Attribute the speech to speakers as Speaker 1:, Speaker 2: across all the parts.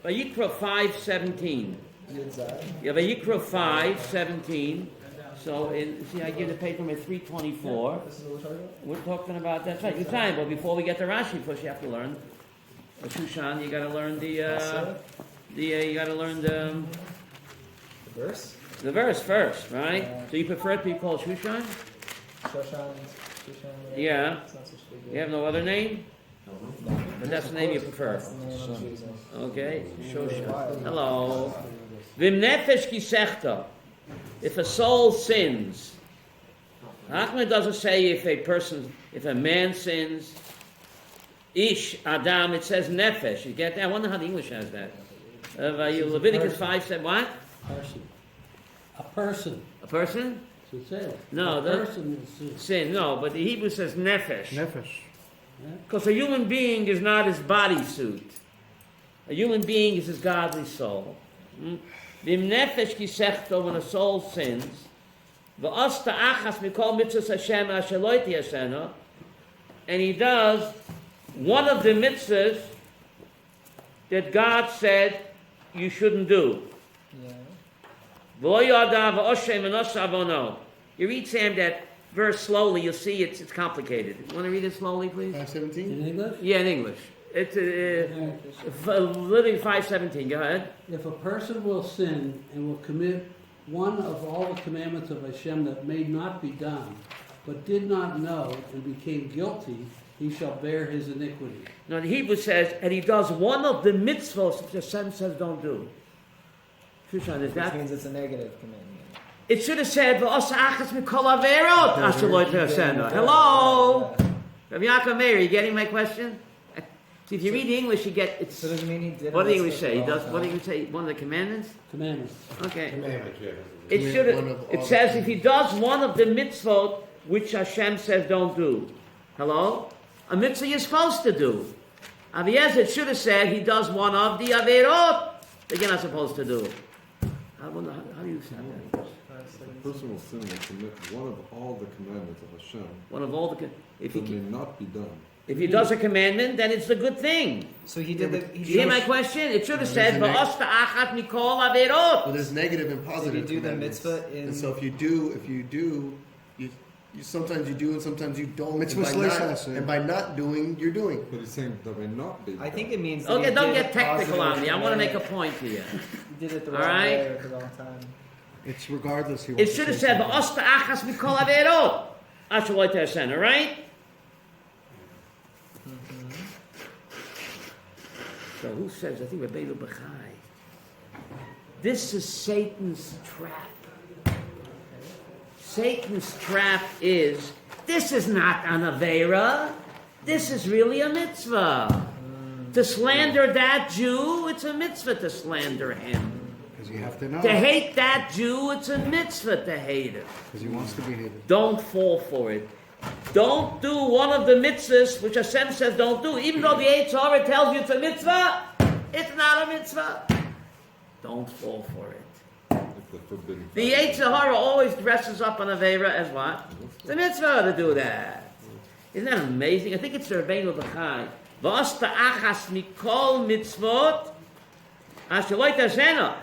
Speaker 1: Vayikra 5:17. Yeah, Vayikra 5:17. So, see, I give the paper number 324. We're talking about, that's right, Yitayim, but before we get to Rashi, first you have to learn Shushan, you gotta learn you gotta learn the
Speaker 2: verse?
Speaker 1: The verse first, right? So you prefer it to be called Shushan?
Speaker 2: Shushan.
Speaker 1: Yeah. You have no other name? No. But that's the name you prefer. Okay. Shushan. Hello. Vim nefesh kisechta. If a soul sins, Ahmed doesn't say if a man sins, ish, adam, it says nefesh. You get that? I wonder how the English has that. Leviticus 5 said what?
Speaker 3: A person.
Speaker 1: A person?
Speaker 3: So it says.
Speaker 1: No,
Speaker 3: a person is
Speaker 1: sin. No, but the Hebrew says nefesh.
Speaker 4: Nefesh.
Speaker 1: Because a human being is not his bodysuit. A human being is his godly soul. Vim nefesh kisechto, when a soul sins, v'asta achas mikol mitzvahs Hashem asher lo tiyasena, and he does one of the mitzvahs that God said you shouldn't do. You read, Sam, that verse slowly, you'll see it's complicated. You want to read it slowly, please?
Speaker 4: 5:17?
Speaker 3: in English?
Speaker 1: Yeah, in English. It's literally 5:17. Go ahead.
Speaker 3: If a person will sin and will commit one of all the commandments of Hashem that may not be done, but did not know and became guilty, he shall bear his iniquity.
Speaker 1: Now the Hebrew says, and he does one of the mitzvahs that Hashem says don't do. Shushan, is that?
Speaker 2: Which means it's a negative commandment.
Speaker 1: It should have said, hello! Rabbi Yaakov Meir, you getting my question? See, if you read the English, you get it's.
Speaker 2: So does it mean he did?
Speaker 1: What did the English say? He does. What did he say? One of the commandments.
Speaker 3: Commandments.
Speaker 1: Okay.
Speaker 4: Commandment, yeah.
Speaker 1: It should have. It says if he does one of the mitzvot which Hashem says don't do. Hello, a mitzvah you're supposed to do. Aviyaz, it should have said he does one of the averot that you're not supposed to do. I wonder how do you say that?
Speaker 5: A person will sin and commit one of all the commandments of Hashem.
Speaker 1: One of all the. If he
Speaker 5: that may not be done.
Speaker 1: If he does a commandment, then it's a good thing.
Speaker 2: So he did the.
Speaker 1: You hear my question? It should have said, "Va'asta achat mikol averot."
Speaker 4: Well, there's negative and positive.
Speaker 2: Did he do the
Speaker 4: commandments.
Speaker 2: mitzvah in?
Speaker 4: And so if you do, you sometimes you do and sometimes you don't.
Speaker 6: Mitzvah
Speaker 4: And by not doing, you're doing.
Speaker 5: But he's saying that may not be done.
Speaker 2: I think it means. That
Speaker 1: Okay,
Speaker 2: he
Speaker 1: don't
Speaker 2: did
Speaker 1: get
Speaker 2: a
Speaker 1: technical on me. I want to make a
Speaker 2: positive
Speaker 1: point to you.
Speaker 2: He did it the
Speaker 1: All
Speaker 2: wrong
Speaker 1: right?
Speaker 2: way at the wrong time.
Speaker 6: It's regardless.
Speaker 1: It should have said, "Va'asta achas mikol averot." Asher lo te'asen. All right. So who says? I think Rabbi Bechai. This is Satan's trap. Satan's trap is this is not an avera. This is really a mitzvah. To slander that Jew, it's a mitzvah to slander him.
Speaker 6: Because you have to know.
Speaker 1: To hate that Jew, it's a mitzvah to hate him.
Speaker 6: Because he wants to be hated.
Speaker 1: Don't fall for it. Don't do one of the mitzvahs which Hashem says don't do. Even though the Yetzer Hara tells you it's a mitzvah, it's not a mitzvah. Don't fall for it.
Speaker 5: Like the forbidden.
Speaker 1: The Yetzer Hara always dresses up on Avera as what? It's a mitzvah to do that. Isn't that amazing? I think it's the Rabbeinu Bechai. V'asta achas mikol mitzvot asher lo tasena.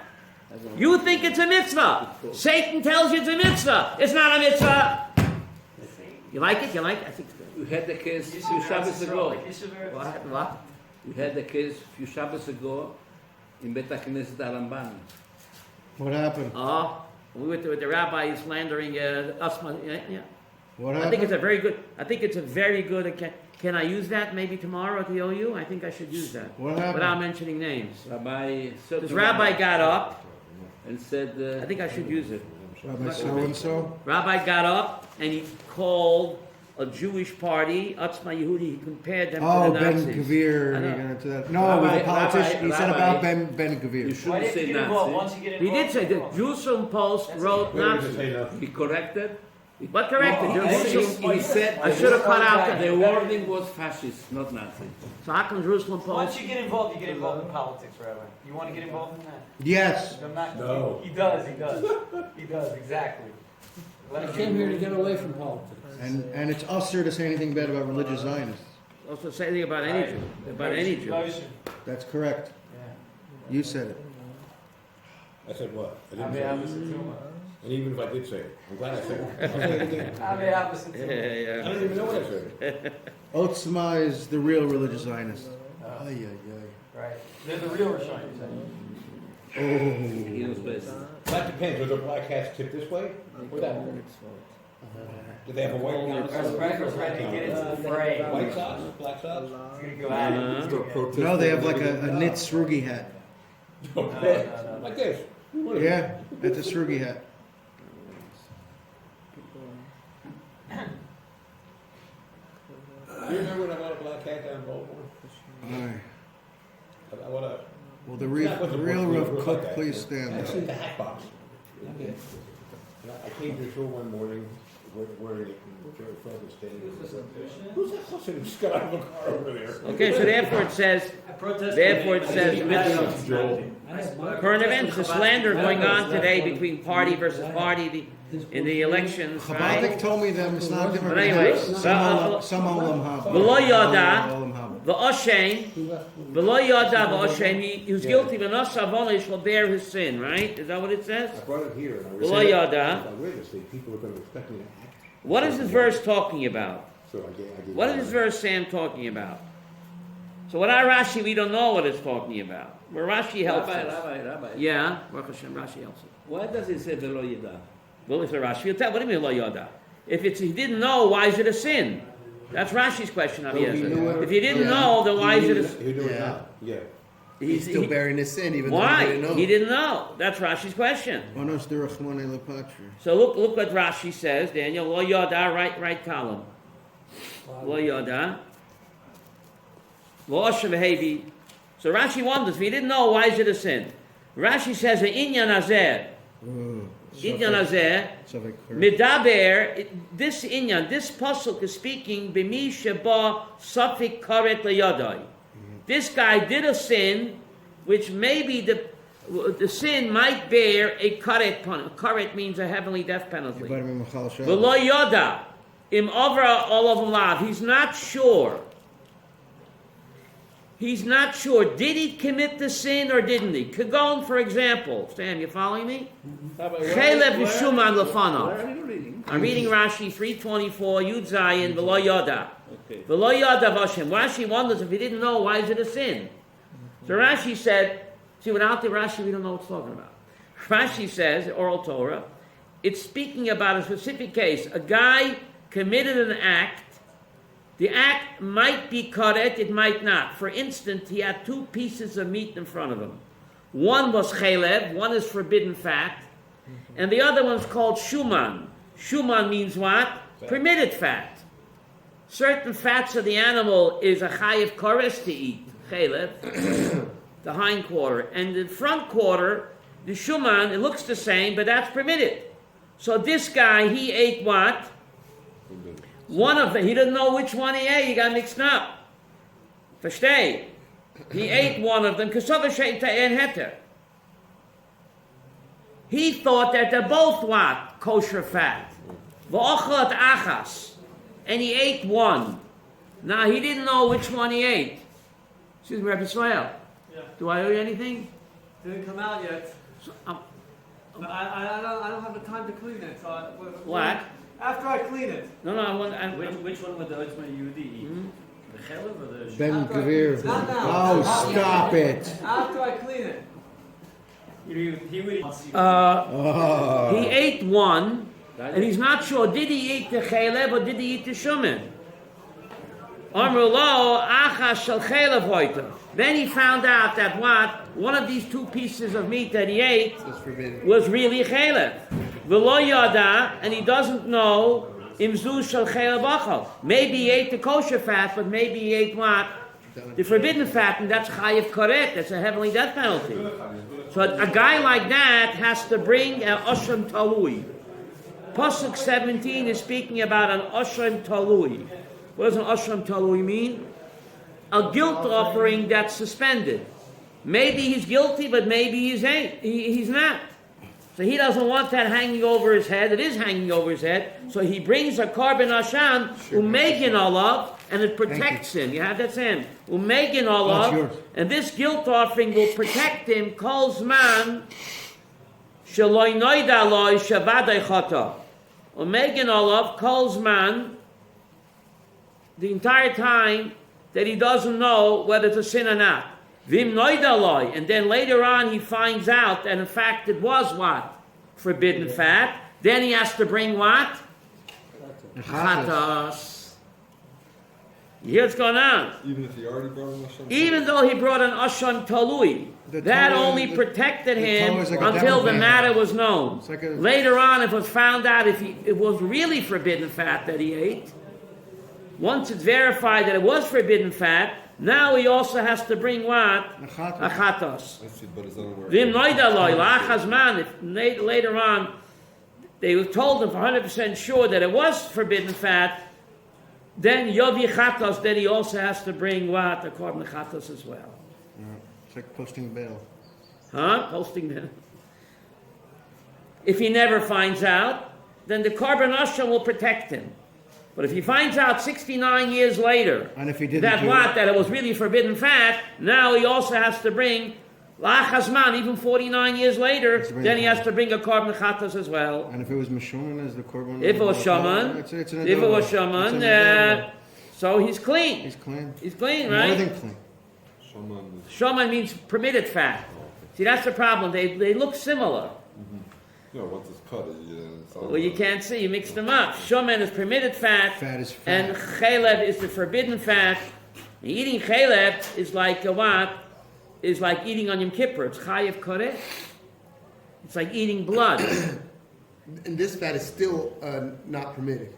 Speaker 1: You think it's a mitzvah. Satan tells you it's a mitzvah. It's not a mitzvah. You like it? You like it? I think it's good.
Speaker 3: We had the case a few Shabbos ago.
Speaker 1: What happened? What?
Speaker 3: We had the case a few Shabbos ago in Bet HaKnesset Aramban.
Speaker 6: What happened?
Speaker 1: Oh, we went with the rabbi slandering us. Yeah.
Speaker 6: What
Speaker 1: I
Speaker 6: happened?
Speaker 1: think it's a very good. I think it's a very good. Can I use that maybe tomorrow at the OU? I think I should use that.
Speaker 6: What happened?
Speaker 1: Without mentioning names.
Speaker 3: Rabbi,
Speaker 1: This rabbi got up.
Speaker 3: and said,
Speaker 1: I think I should use it.
Speaker 6: Rabbi so-and-so?
Speaker 1: Rabbi got up and he called a Jewish party, Atzma Yehudi. He compared them
Speaker 6: Oh,
Speaker 1: to the
Speaker 6: Ben
Speaker 1: Nazis.
Speaker 6: Gavir.
Speaker 1: I know.
Speaker 6: You're gonna do that. No, it was a politician. He said about Ben
Speaker 3: you
Speaker 6: Gavir.
Speaker 3: shouldn't say Nazi.
Speaker 1: He did say the Jerusalem Post wrote Nazi.
Speaker 3: He corrected.
Speaker 1: What corrected?
Speaker 3: He said
Speaker 1: I should have cut out
Speaker 3: the wording was fascist, not Nazi.
Speaker 1: So how come Jerusalem
Speaker 7: Once
Speaker 1: Post?
Speaker 7: you get involved, you get involved in politics, Rabbi. You want to get involved in that?
Speaker 6: Yes.
Speaker 7: I'm not,
Speaker 4: No.
Speaker 7: He does, exactly. Let
Speaker 3: I
Speaker 7: him
Speaker 3: came
Speaker 7: be.
Speaker 3: here to get away from politics.
Speaker 6: And it's usher to say anything bad about religious Zionists.
Speaker 1: Also say anything about any Jew. About any Jew.
Speaker 6: That's correct. You said it.
Speaker 8: I said what? I didn't
Speaker 7: I
Speaker 8: say
Speaker 7: mean, I
Speaker 8: it.
Speaker 7: was a
Speaker 8: And even if I did say it, I'm glad I said it. I'll say it again.
Speaker 1: Yeah,
Speaker 8: I don't even know what I said.
Speaker 6: Otzma is the real religious Zionist.
Speaker 4: Ay, ay, ay.
Speaker 7: Right. They're the real Rishonim.
Speaker 3: He knows best.
Speaker 8: That depends. Are the black hats tipped this way or that way? Do they have a white
Speaker 7: Sprecher's trying to get into the fray.
Speaker 8: white socks, black socks?
Speaker 7: He's gonna go at it.
Speaker 5: Start protesting.
Speaker 6: No, they have like a knit srugi hat.
Speaker 8: Like this. What is it?
Speaker 6: Yeah, that's a srugi hat.
Speaker 8: Do you remember when I bought a black hat down in Baltimore?
Speaker 6: Aye.
Speaker 8: I bought a
Speaker 6: Well, the real Rav Kook, please stand.
Speaker 8: Actually, the hat box. And I came to the show one morning wearing it, and Jerry Fred was standing. Who's that hustling who just got out of the car over there?
Speaker 1: Okay, so therefore it says, current events, the slander going on today between party versus party in the elections,
Speaker 6: Chabadnik
Speaker 1: right?
Speaker 6: told me that it's not different.
Speaker 1: But anyway,
Speaker 6: some olam haba.
Speaker 1: V'lo yada,
Speaker 6: Olam haba.
Speaker 1: v'oshem, v'lo yada v'oshem, he was guilty, v'nosa avonish will bear his sin, right? Is that what it says?
Speaker 8: I brought it here, and I
Speaker 1: V'lo
Speaker 8: realized
Speaker 1: yada.
Speaker 8: if I wear this thing, people are going to expect me to act.
Speaker 1: What is this verse talking about?
Speaker 8: So I gave
Speaker 1: What is this verse Sam talking about? So what our Rashi, we don't know what it's talking about. Where Rashi helps us.
Speaker 3: Rabbi.
Speaker 1: Yeah, Baruch Hashem, Rashi helps us.
Speaker 3: Why does it say velo yida?
Speaker 1: Well, if the Rashi will tell, what do you mean lo yada? If he didn't know, why is it a sin? That's Rashi's question on the
Speaker 6: he knew
Speaker 1: answer.
Speaker 6: it.
Speaker 1: If he didn't
Speaker 6: Yeah.
Speaker 1: know, then why is it a sin?
Speaker 8: You do it
Speaker 4: Yeah.
Speaker 8: now. Yeah.
Speaker 4: He's still bearing his sin, even though
Speaker 1: Why?
Speaker 4: he didn't know.
Speaker 1: He didn't know. That's Rashi's question.
Speaker 6: Onos derachmone lepatri.
Speaker 1: So look what Rashi says, Daniel. Lo yada, right column. Lo yada. Lo oshem hevi. So Rashi wonders, if he didn't know, why is it a sin? Rashi says, inyan azeh. Inyan azeh. Midaber, this inyan, this pasuk is speaking, b'mi sheba safik karet leyadai. This guy did a sin, which maybe the sin might bear a karet penalty. Karet means a heavenly death penalty. V'lo yada, im avra olav lav. He's not sure. He's not sure. Did he commit the sin or didn't he? Kagon, for example. Sam, you following me? Chelev v'shuman lefanav.
Speaker 3: Where are you reading?
Speaker 1: I'm reading Rashi 324, Yud Zayin, V'lo Yada. V'lo Yada Vashem. Rashi wonders if he didn't know, why is it a sin? So Rashi said, see, without the Rashi, we don't know what it's talking about. Rashi says, oral Torah, it's speaking about a specific case. A guy committed an act. The act might be karet, it might not. For instance, he had two pieces of meat in front of him. One was chelev, one is forbidden fat, and the other one's called shuman. Shuman means what? Permitted fat. Certain fats of the animal is a chayiv kores to eat, chelev, the hind quarter. And the front quarter, the shuman, it looks the same, but that's permitted. So this guy, he ate what? One of them. He didn't know which one he ate. He got mixed up. Versteh? He ate one of them. He thought that they're both what? Kosher fat. V'ochat achas. And he ate one. Now, he didn't know which one he ate. Excuse me, Rabbi Israel.
Speaker 9: Yeah.
Speaker 1: Do I owe you anything?
Speaker 9: Didn't come out yet.
Speaker 1: So,
Speaker 9: But I don't have the time to clean it. So
Speaker 1: what?
Speaker 9: After I clean it.
Speaker 1: No, I want...
Speaker 10: Which one would the Otzma Yehudi eat? The chelev or the...
Speaker 6: Ben Gvir.
Speaker 9: Not now.
Speaker 6: Oh, stop it.
Speaker 9: After I clean it.
Speaker 10: He would eat...
Speaker 6: Oh.
Speaker 1: He ate one, and he's not sure, did he eat the chelev or did he eat the shuman? Amrulo, achas shel chelev hoita. Then he found out that one of these two pieces of meat that he ate was really chelev. V'lo yada, and he doesn't know imzu shel chelev achal. Maybe he ate the kosher fat, but maybe he ate what? The forbidden fat, and that's chayiv karet. That's a heavenly death penalty. So a guy like that has to bring an oshem talui. Pasuk 17 is speaking about an oshem talui. What does an oshem talui mean? A guilt offering that's suspended. Maybe he's guilty, but maybe he's not. So he doesn't want that hanging over his head. It is hanging over his head. So he brings a carbon ashan, umegin olav, and it protects him. You have that saying, umegin olav, and this guilt offering will protect him. Kol zman sheloi noida loi shavadai chata. Umegin olav, kol zman, the entire time that he doesn't know whether it's a sin or not. Vim noidaloi, and then later on he finds out that in fact it was what? Forbidden fat. Then he has to bring what? Chatos. You hear what's going on?
Speaker 5: Even if he already brought an Asham?
Speaker 1: Even though he brought an Asham Talui, that only protected him until the matter was known. Later on, if it was found out if it was really forbidden fat that he ate, once it's verified that it was forbidden fat, now he also has to bring what? Achatos.
Speaker 5: I see, but it's unaware.
Speaker 1: Vim noidaloi la'achazman. If later on they were told him for 100% sure that it was forbidden fat, then yovi chatos. Then he also has to bring what? The korban chatos as well.
Speaker 6: It's like posting bail.
Speaker 1: Huh? Posting bail. If he never finds out, then the korban asham will protect him. But if he finds out 69 years later
Speaker 6: And if he didn't
Speaker 1: that it was really forbidden fat, now he also has to bring la'achazman, even 49 years later, then he has to bring a korban chatas as well.
Speaker 6: And if it was Meshuman as the korban,
Speaker 1: If it was shaman, so he's clean.
Speaker 6: He's clean.
Speaker 1: He's clean,
Speaker 6: More
Speaker 1: right?
Speaker 6: than clean.
Speaker 5: Shaman is,
Speaker 1: Shaman means permitted fat. See, that's the problem. They look similar.
Speaker 5: once it's cut, it's all
Speaker 1: Well, you can't see. You mix them up. Shaman is permitted fat.
Speaker 6: Fat is fat.
Speaker 1: And chaleb is the forbidden fat. And eating chaleb is like what? Is like eating on Yom Kippur. It's chayev koreh. It's like eating blood.
Speaker 4: And this fat is still not permitted.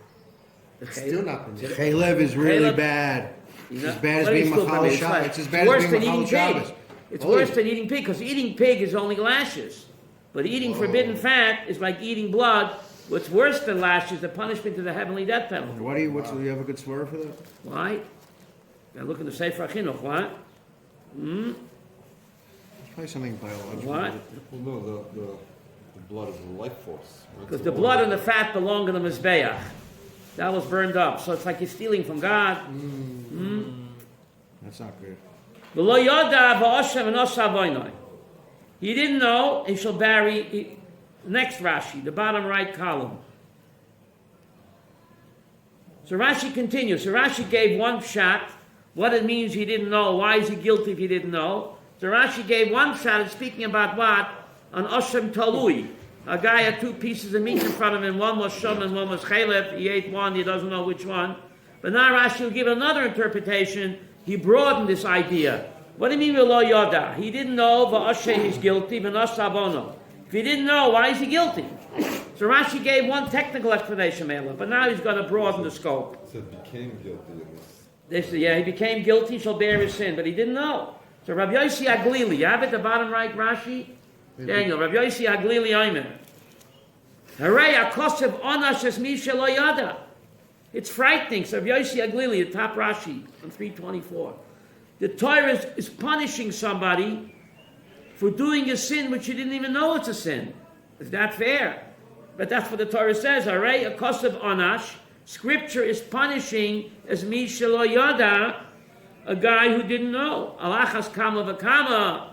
Speaker 4: It's still not permitted.
Speaker 6: Chalev is really
Speaker 1: Caleb-
Speaker 6: bad.
Speaker 1: You
Speaker 6: It's
Speaker 1: know?
Speaker 6: as bad as
Speaker 1: What is
Speaker 6: being
Speaker 1: still
Speaker 6: Machal
Speaker 1: permitted?
Speaker 6: Shabbos.
Speaker 1: It's
Speaker 6: It's as
Speaker 1: like-
Speaker 6: bad
Speaker 1: worse
Speaker 6: as
Speaker 1: than
Speaker 6: being
Speaker 1: eating
Speaker 6: Machal
Speaker 1: pig.
Speaker 6: Shabbos.
Speaker 1: It's
Speaker 6: Oh,
Speaker 1: worse
Speaker 6: yeah.
Speaker 1: than eating pig, because eating pig is only lashes. But eating forbidden fat is like eating blood. What's worse than lashes, the punishment of the heavenly death penalty.
Speaker 6: What do you have a good swear for that?
Speaker 1: Why? Now look in the Sefer Chinuch. What?
Speaker 6: It's probably something biological.
Speaker 1: What?
Speaker 5: Well, no, the blood is the life force. Right?
Speaker 1: Because
Speaker 5: So
Speaker 1: the
Speaker 5: all
Speaker 1: blood and the fat belong in the Mizbeach. That was burned up. So it's like you're stealing from God.
Speaker 6: That's not good.
Speaker 1: V'lo yoda v'oshem v'nosa avoinoi. He didn't know, he shall bury. Next Rashi, the bottom right column. So Rashi continues. So Rashi gave one shot. What it means he didn't know. Why is he guilty if he didn't know? So Rashi gave one shot. It's speaking about what? An Oshem Talui. A guy had two pieces of meat in front of him. One was shum and one was chaleb. He ate one. He doesn't know which one. But now Rashi will give another interpretation. He broadened this idea. What do you mean v'lo yoda? He didn't know. V'oshe he's guilty. V'nos savono. If he didn't know, why is he guilty? So Rashi gave one technical explanation, Mela, but now he's going to broaden the scope.
Speaker 5: It said became guilty in this.
Speaker 1: They say, yeah, he became guilty, shall bear his sin, but he didn't know. So Rabbi Yossi Aglili, you have it, the bottom right, Rashi? Daniel, Rabbi Yossi Aglili Aimer. Hooray, akosev onash es mi shelo yada. It's frightening. So Rabbi Yossi Aglili, the top Rashi, on 324. The Torah is punishing somebody for doing a sin which you didn't even know it's a sin. Is that fair? But that's what the Torah says. Hooray, akosev onash. Scripture is punishing as mi shelo yada, a guy who didn't know. Alachas kama v'kama.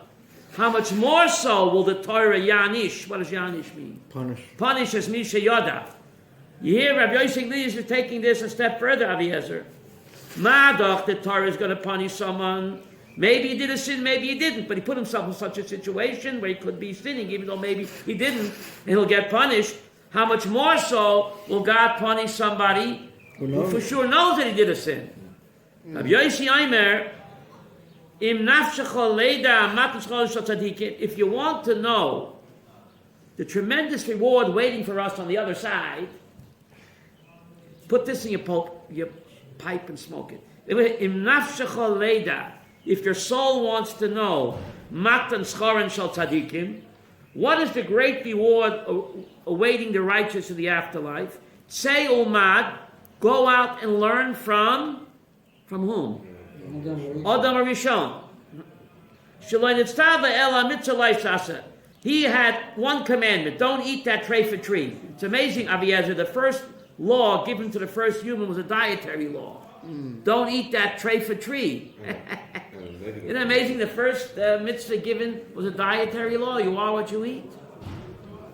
Speaker 1: How much more so will the Torah yanish? What does yanish mean?
Speaker 6: Punish.
Speaker 1: Punish as mi sheyoda. You hear Rabbi Yossi Glees is taking this a step further, Aviezer. Madoch, the Torah is going to punish someone. Maybe he did a sin, maybe he didn't, but he put himself in such a situation where he could be sinning, even though maybe he didn't, and he'll get punished. How much more so will God punish somebody who for sure knows that he did a sin? Rabbi Yossi Aimer, Im nafshecho leida matishchol shel tzadikim. If you want to know the tremendous reward waiting for us on the other side, put this in your pipe and smoke it. Im nafshecho leida. If your soul wants to know matan schoren shel tzadikim, what is the great reward awaiting the righteous in the afterlife? Say umad, go out and learn from whom? Adam Rishon. He had one commandment: don't eat that treifa tree. It's amazing, Aviezer. The first law given to the first human was a dietary law. Don't eat that treifa tree. Isn't it amazing? The first mitzvah given was a dietary law. You are what you eat.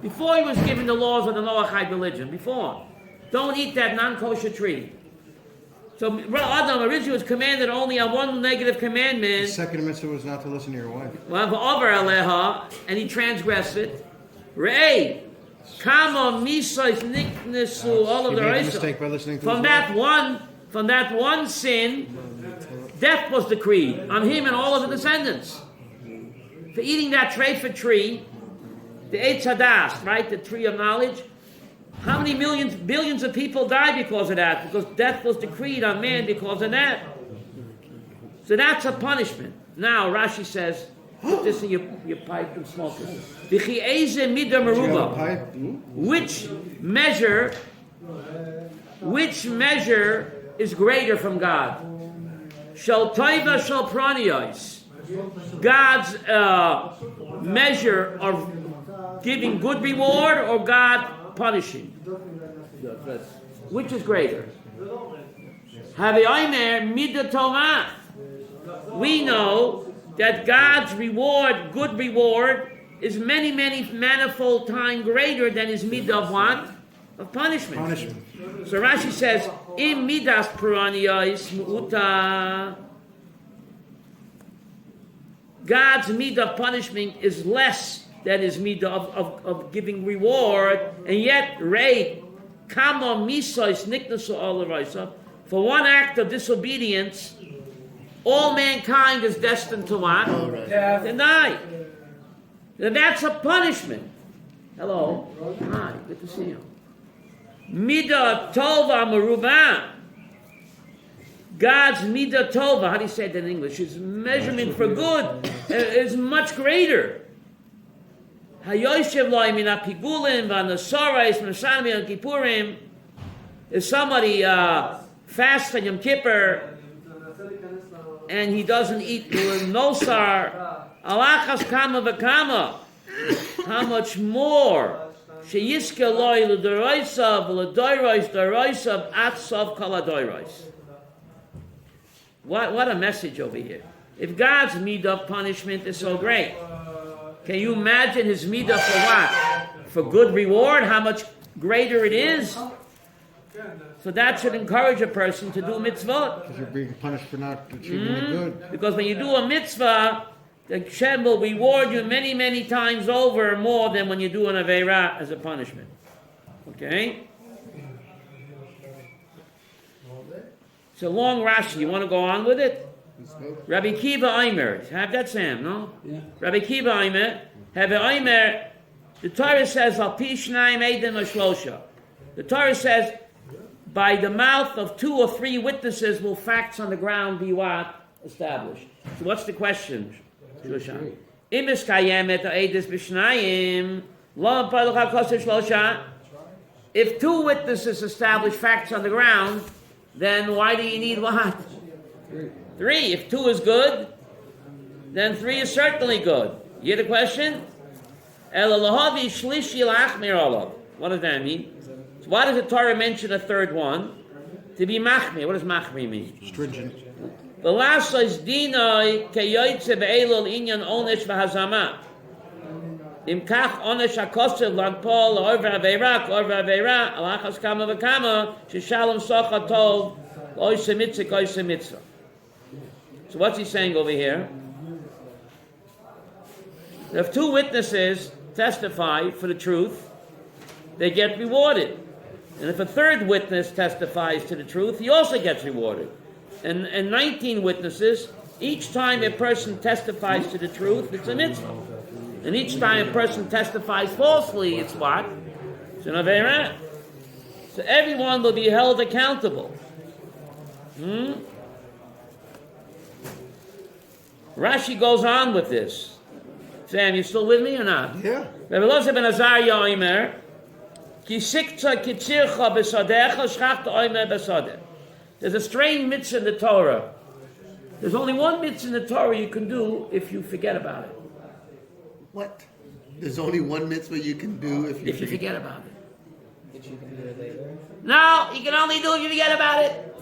Speaker 1: Before he was given the laws of the Noahide religion. Before. Don't eat that non-kosher tree. So Adam originally was commanded only on one negative
Speaker 6: The
Speaker 1: commandment.
Speaker 6: second mitzvah was not to listen to your wife.
Speaker 1: And he transgressed it. Re'ei, kama misais niknesu, all of
Speaker 6: He
Speaker 1: the
Speaker 6: made a
Speaker 1: rest.
Speaker 6: mistake by listening to
Speaker 1: From
Speaker 6: his
Speaker 1: that one sin, death was decreed on him and all of the descendants. For eating that treifa tree, the Eitz Hadas, right, the tree of knowledge. How many billions of people died because of that? Because death was decreed on man because of that. So that's a punishment. Now Rashi says, put this in your pipe and smoke it. V'chi eze midah meruba. Which measure is greater from God? Shall toiva shall praniyos. God's measure of giving good reward or God punishing? Which is greater? We know that God's reward, good reward, is many, many manifold times greater than his midah of what? Of punishment. So Rashi says, "Im midas piraniyos mu'uta." God's midah of punishment is less than his midah of giving reward, and yet rei kama misos niknasu olaraisa. For one act of disobedience, all mankind is destined to what? To die. And that's a punishment. Hello. Hi, good to see you. Midah tova merubah. God's midah tova, how do you say that in English? His measurement for good is much greater. Hayoishev loy min apigulim v'anasorais m'shanim yom kippurim. If somebody fasts on Yom Kippur and he doesn't eat nosar, alachas kama v'kama, how much more? Sheyiske loy l'doroisav l'doirois doroisav atsav kol hadoros. What a message over here. If God's midah punishment is so great, can you imagine his midah for what? For good reward, how much greater it is? So that should encourage a person to do mitzvot.
Speaker 6: Because you're being punished for not achieving the good.
Speaker 1: Because when you do a mitzvah, the Hashem will reward you many, many times over more than when you do an aveira as a punishment. Okay? It's a long Rashi. You want to go on with it? Rabbi Kiva Aimer. Have that, Sam, no?
Speaker 3: Yeah.
Speaker 1: Rabbi Kiva Aimer. Have Aimer. The Torah says, Al pi shnayim eidim shlosha. The Torah says, by the mouth of 2 or 3 witnesses will facts on the ground be what? Established. So what's the question? Shloshah. Im es kayemet ha'edus b'shnayim, lo palucha kosev shlosha. If 2 witnesses establish facts on the ground, then why do you need what? 3. If 2 is good, then 3 is certainly good. You get the question? What does that mean? So why does the Torah mention a 3rd one? To be machmir. What does machmir mean?
Speaker 6: Stringent.
Speaker 1: The last is dinoi keyoytze be'elul inyan onesh v'hazama. Im kach onesh hakosev l'agpol over aveira alachas kama v'kama sheshalom socha tov oise mitzvah. So what's he saying over here? If 2 witnesses testify for the truth, they get rewarded. And if a 3rd witness testifies to the truth, he also gets rewarded. And 19 witnesses, each time a person testifies to the truth, it's a mitzvah. And each time a person testifies falsely, it's what? It's an aveira. So everyone will be held accountable. Rashi goes on with this. Sam, you still with me or not?
Speaker 4: Yeah.
Speaker 1: Rabbi Elazar ben Azariah Omer, Ki sikta kitzircha b'sadecha shchachta omer b'sadeh. There's a strange mitzvah in the Torah. There's only one mitzvah in the Torah you can do if you forget about it.
Speaker 4: What? There's only one mitzvah you can do if
Speaker 1: If you forget about it.
Speaker 2: That you can do it later.
Speaker 1: No, you can only do it if you forget about it.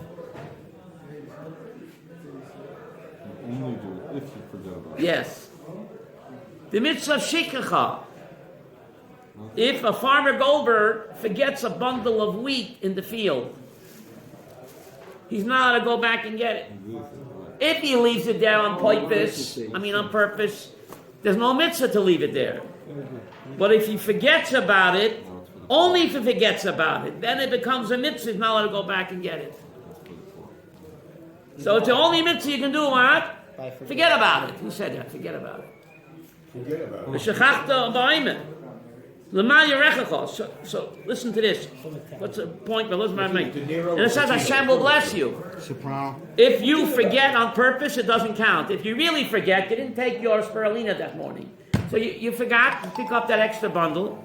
Speaker 5: Only do it if you forget about it.
Speaker 1: Yes. The mitzvah of shikhacha. If a farmer Goldberg forgets a bundle of wheat in the field, he's not allowed to go back and get it. If he leaves it there on purpose, on purpose, there's no mitzvah to leave it there. But if he forgets about it, only if he forgets about it, then it becomes a mitzvah. He's not allowed to go back and get it. So it's the only mitzvah you can do, what? Forget about it. Who said that? Forget about it.
Speaker 8: Forget about it.
Speaker 1: V'shechachta ba'aymen. L'man yerechecha. So listen to this. What's the point? But listen to me. And it says Hashem will bless you.
Speaker 6: Soprano.
Speaker 1: If you forget on purpose, it doesn't count. If you really forget, you didn't take your spirulina that morning. So you forgot to pick up that extra bundle.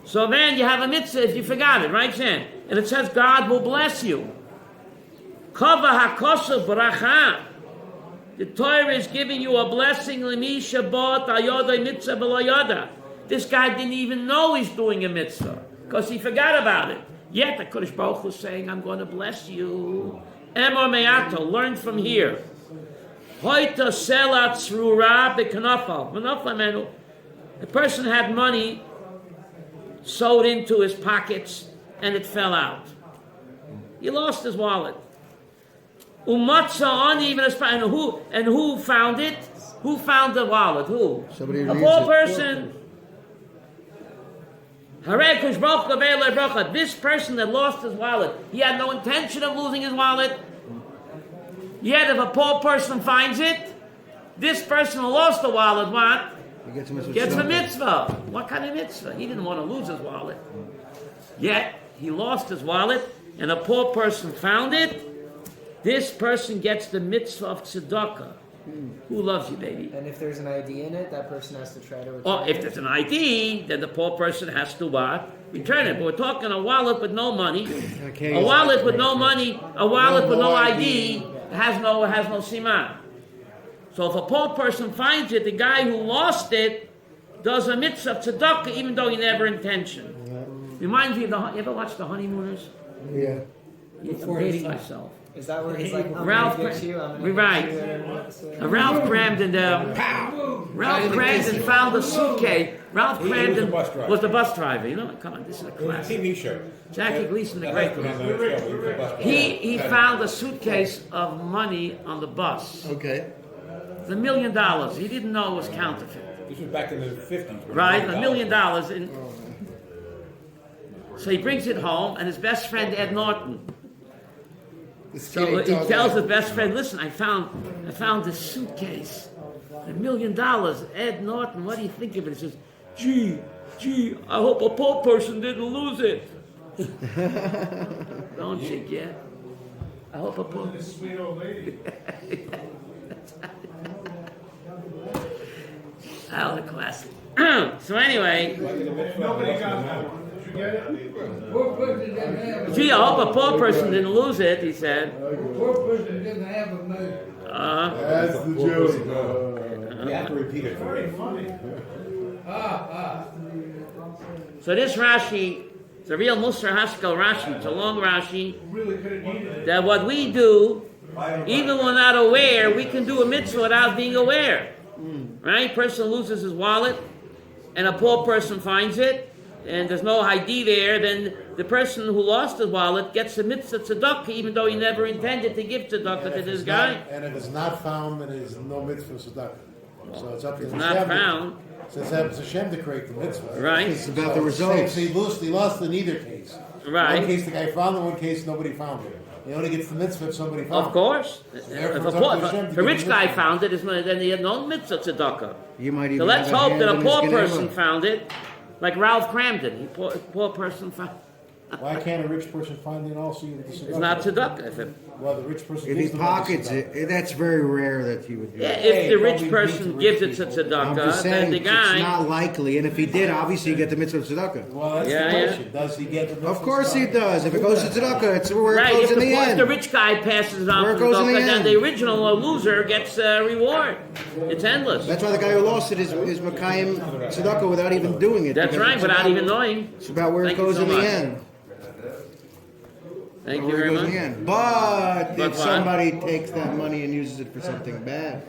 Speaker 1: So then you have a mitzvah if you forgot it, right, Sam? And it says God will bless you. Kava hakosav bracha. The Torah is giving you a blessing. L'mi shabbat ayoda mitzvah b'lo yoda. This guy didn't even know he's doing a mitzvah because he forgot about it. Yet the Kodesh Baruch Hu is saying, I'm going to bless you. Emor me'ato, learn from here. Hoita selat tzrura b'kanafal. Kanafal menu. The person had money sewed into his pockets and it fell out. He lost his wallet. Umatza uneven and who found it? Who found the wallet? Who?
Speaker 6: Somebody
Speaker 1: A
Speaker 6: reads
Speaker 1: poor
Speaker 6: it.
Speaker 1: person. This person that lost his wallet, he had no intention of losing his wallet. Yet if a poor person finds it, this person who lost the wallet, what?
Speaker 6: He gets a mitzvah.
Speaker 1: Gets a mitzvah. What kind of mitzvah? He didn't want to lose his wallet. Yet he lost his wallet, and a poor person found it. This person gets the mitzvah of tzedakah. Who loves you, baby?
Speaker 2: And if there's an ID in it, that person has to try to return
Speaker 1: Oh, if
Speaker 2: it.
Speaker 1: there's an ID, then the poor person has to what? Return it. But we're talking a wallet with no money. A wallet with no money, a wallet with no ID has no siman. So if a poor person finds it, the guy who lost it does a mitzvah of tzedakah even though he never intentioned. Reminds me of you ever watched The Honeymooners?
Speaker 4: Yeah.
Speaker 1: I'm hating myself.
Speaker 2: Is that where he's like, I'm
Speaker 1: Ralph
Speaker 2: gonna get you, I'm gonna
Speaker 1: right.
Speaker 2: get you?
Speaker 1: Ralph Cramden found a suitcase. Ralph Cramden was the bus driver. You know, come on, this is a classic.
Speaker 8: TV show.
Speaker 1: Jackie Gleason, the great one. He found a suitcase of money on the bus.
Speaker 4: Okay.
Speaker 1: It's $1 million. He didn't know it was counterfeit.
Speaker 8: This was back in the 50s.
Speaker 1: Right, $1 million. So he brings it home, and his best friend Ed Norton. So he tells his best friend, "Listen, I found this suitcase, $1 million. Ed Norton, what do you think of it?" He says, "Gee, I hope a poor person didn't lose it." Don't you get? I hope a poor.
Speaker 8: Sweet old lady.
Speaker 1: Oh, the classic. So anyway.
Speaker 8: Nobody got that one. Did you get it?
Speaker 1: Gee, I hope a poor person didn't lose it, he said.
Speaker 3: Poor person didn't have a million.
Speaker 4: That's the joke.
Speaker 8: You have to repeat it for me.
Speaker 1: So this Rashi, it's a real Musar Haskell Rashi, it's a long Rashi, that what we do, even when we're not aware, we can do a mitzvah without being aware. Right? Person loses his wallet, and a poor person finds it, and there's no ID there, then the person who lost his wallet gets a mitzvah tzedakah, even though he never intended to give tzedakah to this guy.
Speaker 11: And if it's not found, then there's no mitzvah tzedakah. So it's up to
Speaker 1: It's
Speaker 11: the
Speaker 1: not found.
Speaker 11: So it's up to Hashem to create the mitzvah.
Speaker 1: Right.
Speaker 6: It's about the results.
Speaker 11: So he lost in either case.
Speaker 1: Right.
Speaker 11: One case the guy found it, one case nobody found it. He only gets the mitzvah if somebody found it.
Speaker 1: Of course.
Speaker 11: Therefore,
Speaker 1: If
Speaker 11: it's
Speaker 1: a
Speaker 11: up to Hashem to
Speaker 1: if a
Speaker 11: give
Speaker 1: rich
Speaker 11: the
Speaker 1: guy
Speaker 11: mitzvah.
Speaker 1: found it, then he had no mitzvah tzedakah.
Speaker 6: You might even
Speaker 1: So let's
Speaker 6: have a
Speaker 1: hope
Speaker 6: hand
Speaker 1: that a
Speaker 6: in
Speaker 1: poor
Speaker 6: his
Speaker 1: person
Speaker 6: ganeva.
Speaker 1: found it, like Ralph Cramden. A poor person found.
Speaker 11: Why can't a rich person find it also with the tzedakah?
Speaker 1: It's not tzedakah.
Speaker 11: Well, the rich person
Speaker 6: If he
Speaker 11: gives the money to
Speaker 6: pockets
Speaker 11: tzedakah.
Speaker 6: it, that's very rare that he would do
Speaker 1: Yeah,
Speaker 6: that.
Speaker 1: if the rich
Speaker 11: probably
Speaker 1: person
Speaker 11: means
Speaker 1: gives it
Speaker 11: rich
Speaker 1: to
Speaker 11: people.
Speaker 6: I'm
Speaker 1: tzedakah,
Speaker 6: just
Speaker 1: then
Speaker 6: saying,
Speaker 1: the
Speaker 6: it's
Speaker 1: guy.
Speaker 6: not likely, and if he did, obviously you get the mitzvah of tzedakah.
Speaker 11: Well, that's
Speaker 1: Yeah,
Speaker 11: the
Speaker 1: yeah.
Speaker 11: question. Does he get the mitzvah
Speaker 6: Of course he
Speaker 11: tzedakah?
Speaker 6: does. If it goes to tzedakah, it's where it
Speaker 1: Right,
Speaker 6: goes
Speaker 1: if
Speaker 6: in the
Speaker 1: the
Speaker 6: end.
Speaker 1: rich guy passes it on
Speaker 6: Where
Speaker 1: to
Speaker 6: it goes in the
Speaker 1: tzedakah, then
Speaker 6: end.
Speaker 1: the original loser gets a reward. It's endless.
Speaker 6: That's why the guy who lost it is Makayim tzedakah without even doing it.
Speaker 1: That's
Speaker 6: because
Speaker 1: right,
Speaker 6: it's
Speaker 1: without
Speaker 6: about-
Speaker 1: even knowing.
Speaker 6: It's about where
Speaker 1: Thank
Speaker 6: it
Speaker 1: you
Speaker 6: goes
Speaker 1: so
Speaker 6: in the
Speaker 1: much.
Speaker 6: end.
Speaker 1: Thank you
Speaker 6: Where it
Speaker 1: very
Speaker 6: goes in
Speaker 1: much.
Speaker 6: the end. But
Speaker 1: But
Speaker 6: if
Speaker 1: what?
Speaker 6: somebody takes that money and uses it for something bad,